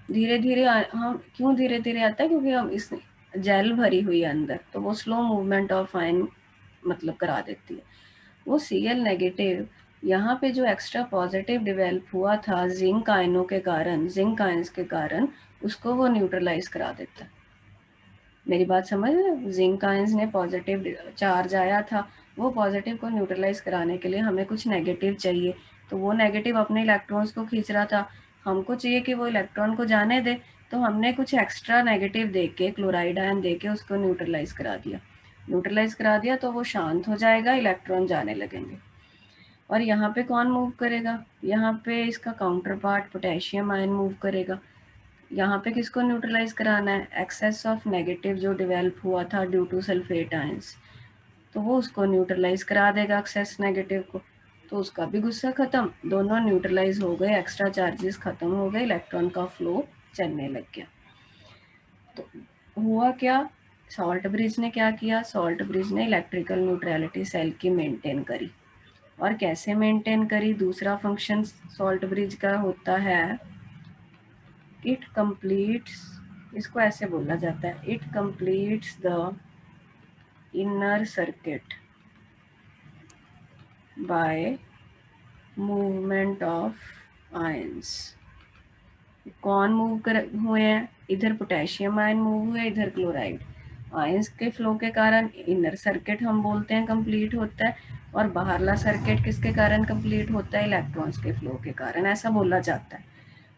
धीरे धीरे हम क्यों धीरे धीरे आता है, क्योंकि हम इस जेल भरी हुई है अंदर, तो वो स्लो मूवमेंट ऑफ आयन मतलब करा देती है। वो Cl नेगेटिव यहाँ पे जो एक्स्ट्रा पॉजिटिव डिवेल्प हुआ था जिंक आयनों के कारण, जिंक आयंस के कारण, उसको वो न्यूट्रलाइज करा देता है। मेरी बात समझ रहे हो, जिंक आयंस ने पॉजिटिव चार्ज आया था, वो पॉजिटिव को न्यूट्रलाइज कराने के लिए हमें कुछ नेगेटिव चाहिए, तो वो नेगेटिव अपने इलेक्ट्रॉन्स को खींच रहा था, हमको चाहिए कि वो इलेक्ट्रॉन को जाने दे, तो हमने कुछ एक्स्ट्रा नेगेटिव दे के, क्लोराइड आयन दे के उसको न्यूट्रलाइज करा दिया। न्यूट्रलाइज करा दिया तो वो शांत हो जाएगा, इलेक्ट्रॉन जाने लगेंगे। और यहाँ पे कौन मूव करेगा, यहाँ पे इसका counter part potassium ion move करेगा। यहाँ पे किसको न्यूट्रलाइज कराना है, एक्सेस ऑफ नेगेटिव जो डिवेल्प हुआ था ड्यू टू सल्फेट आयंस, तो वो उसको न्यूट्रलाइज करा देगा एक्सेस नेगेटिव को, तो उसका भी गुस्सा खत्म, दोनों न्यूट्रलाइज हो गए, एक्स्ट्रा चार्जेस खत्म हो गए, इलेक्ट्रॉन का फ्लो चलने लग गया। तो हुआ क्या, सॉल्ट ब्रिज ने क्या किया, सॉल्ट ब्रिज ने इलेक्ट्रिकल न्यूट्रलिटी सेल की मेंटेन करी। और कैसे मेंटेन करी, दूसरा फंक्शन सॉल्ट ब्रिज का होता है, इट कंप्लीट्स, इसको ऐसे बोला जाता है, it completes the inner circuit by movement of ions. कौन मूव कर हुए हैं, इधर पोटेशियम आयन मूव हुए, इधर क्लोराइड। आयंस के फ्लो के कारण इनर सर्किट हम बोलते हैं कंप्लीट होता है, और बाहरला सर्किट किसके कारण कंप्लीट होता है, इलेक्ट्रॉन्स के फ्लो के कारण, ऐसा बोला जाता है।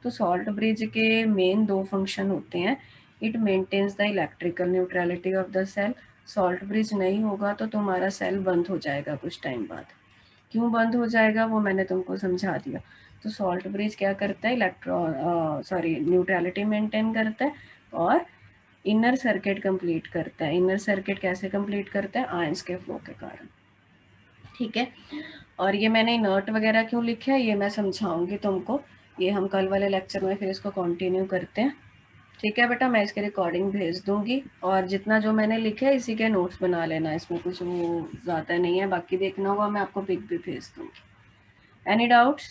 तो सॉल्ट ब्रिज के मेन दो फंक्शन होते हैं, it maintains the electrical neutrality of the cell. Salt bridge नहीं होगा तो तुम्हारा सेल बंद हो जाएगा कुछ टाइम बाद। क्यों बंद हो जाएगा वो मैंने तुमको समझा दिया। तो सॉल्ट ब्रिज क्या करता है, न्यूट्रलिटी मेंटेन करता है और इनर सर्किट कंप्लीट करता है। इनर सर्किट कैसे कंप्लीट करता है, आयंस के फ्लो के कारण, ठीक है। और ये मैंने इनर्ट वगैरह क्यों लिखा है ये मैं समझाऊंगी तुमको, ये हम कल वाले लेक्चर में फिर इसको कंटिन्यू करते हैं, ठीक है बेटा। मैं इसकी रिकॉर्डिंग भेज दूंगी और जितना जो मैंने लिखा है इसी के नोट्स बना लेना, इसमें कुछ वो ज़्यादा नहीं है, बाकी देखना होगा, मैं आपको पिक भी भेज दूंगी। Any doubts?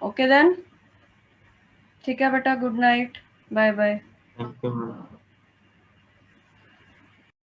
ओके देन, ठीक है बेटा, good night, bye bye. Thank you.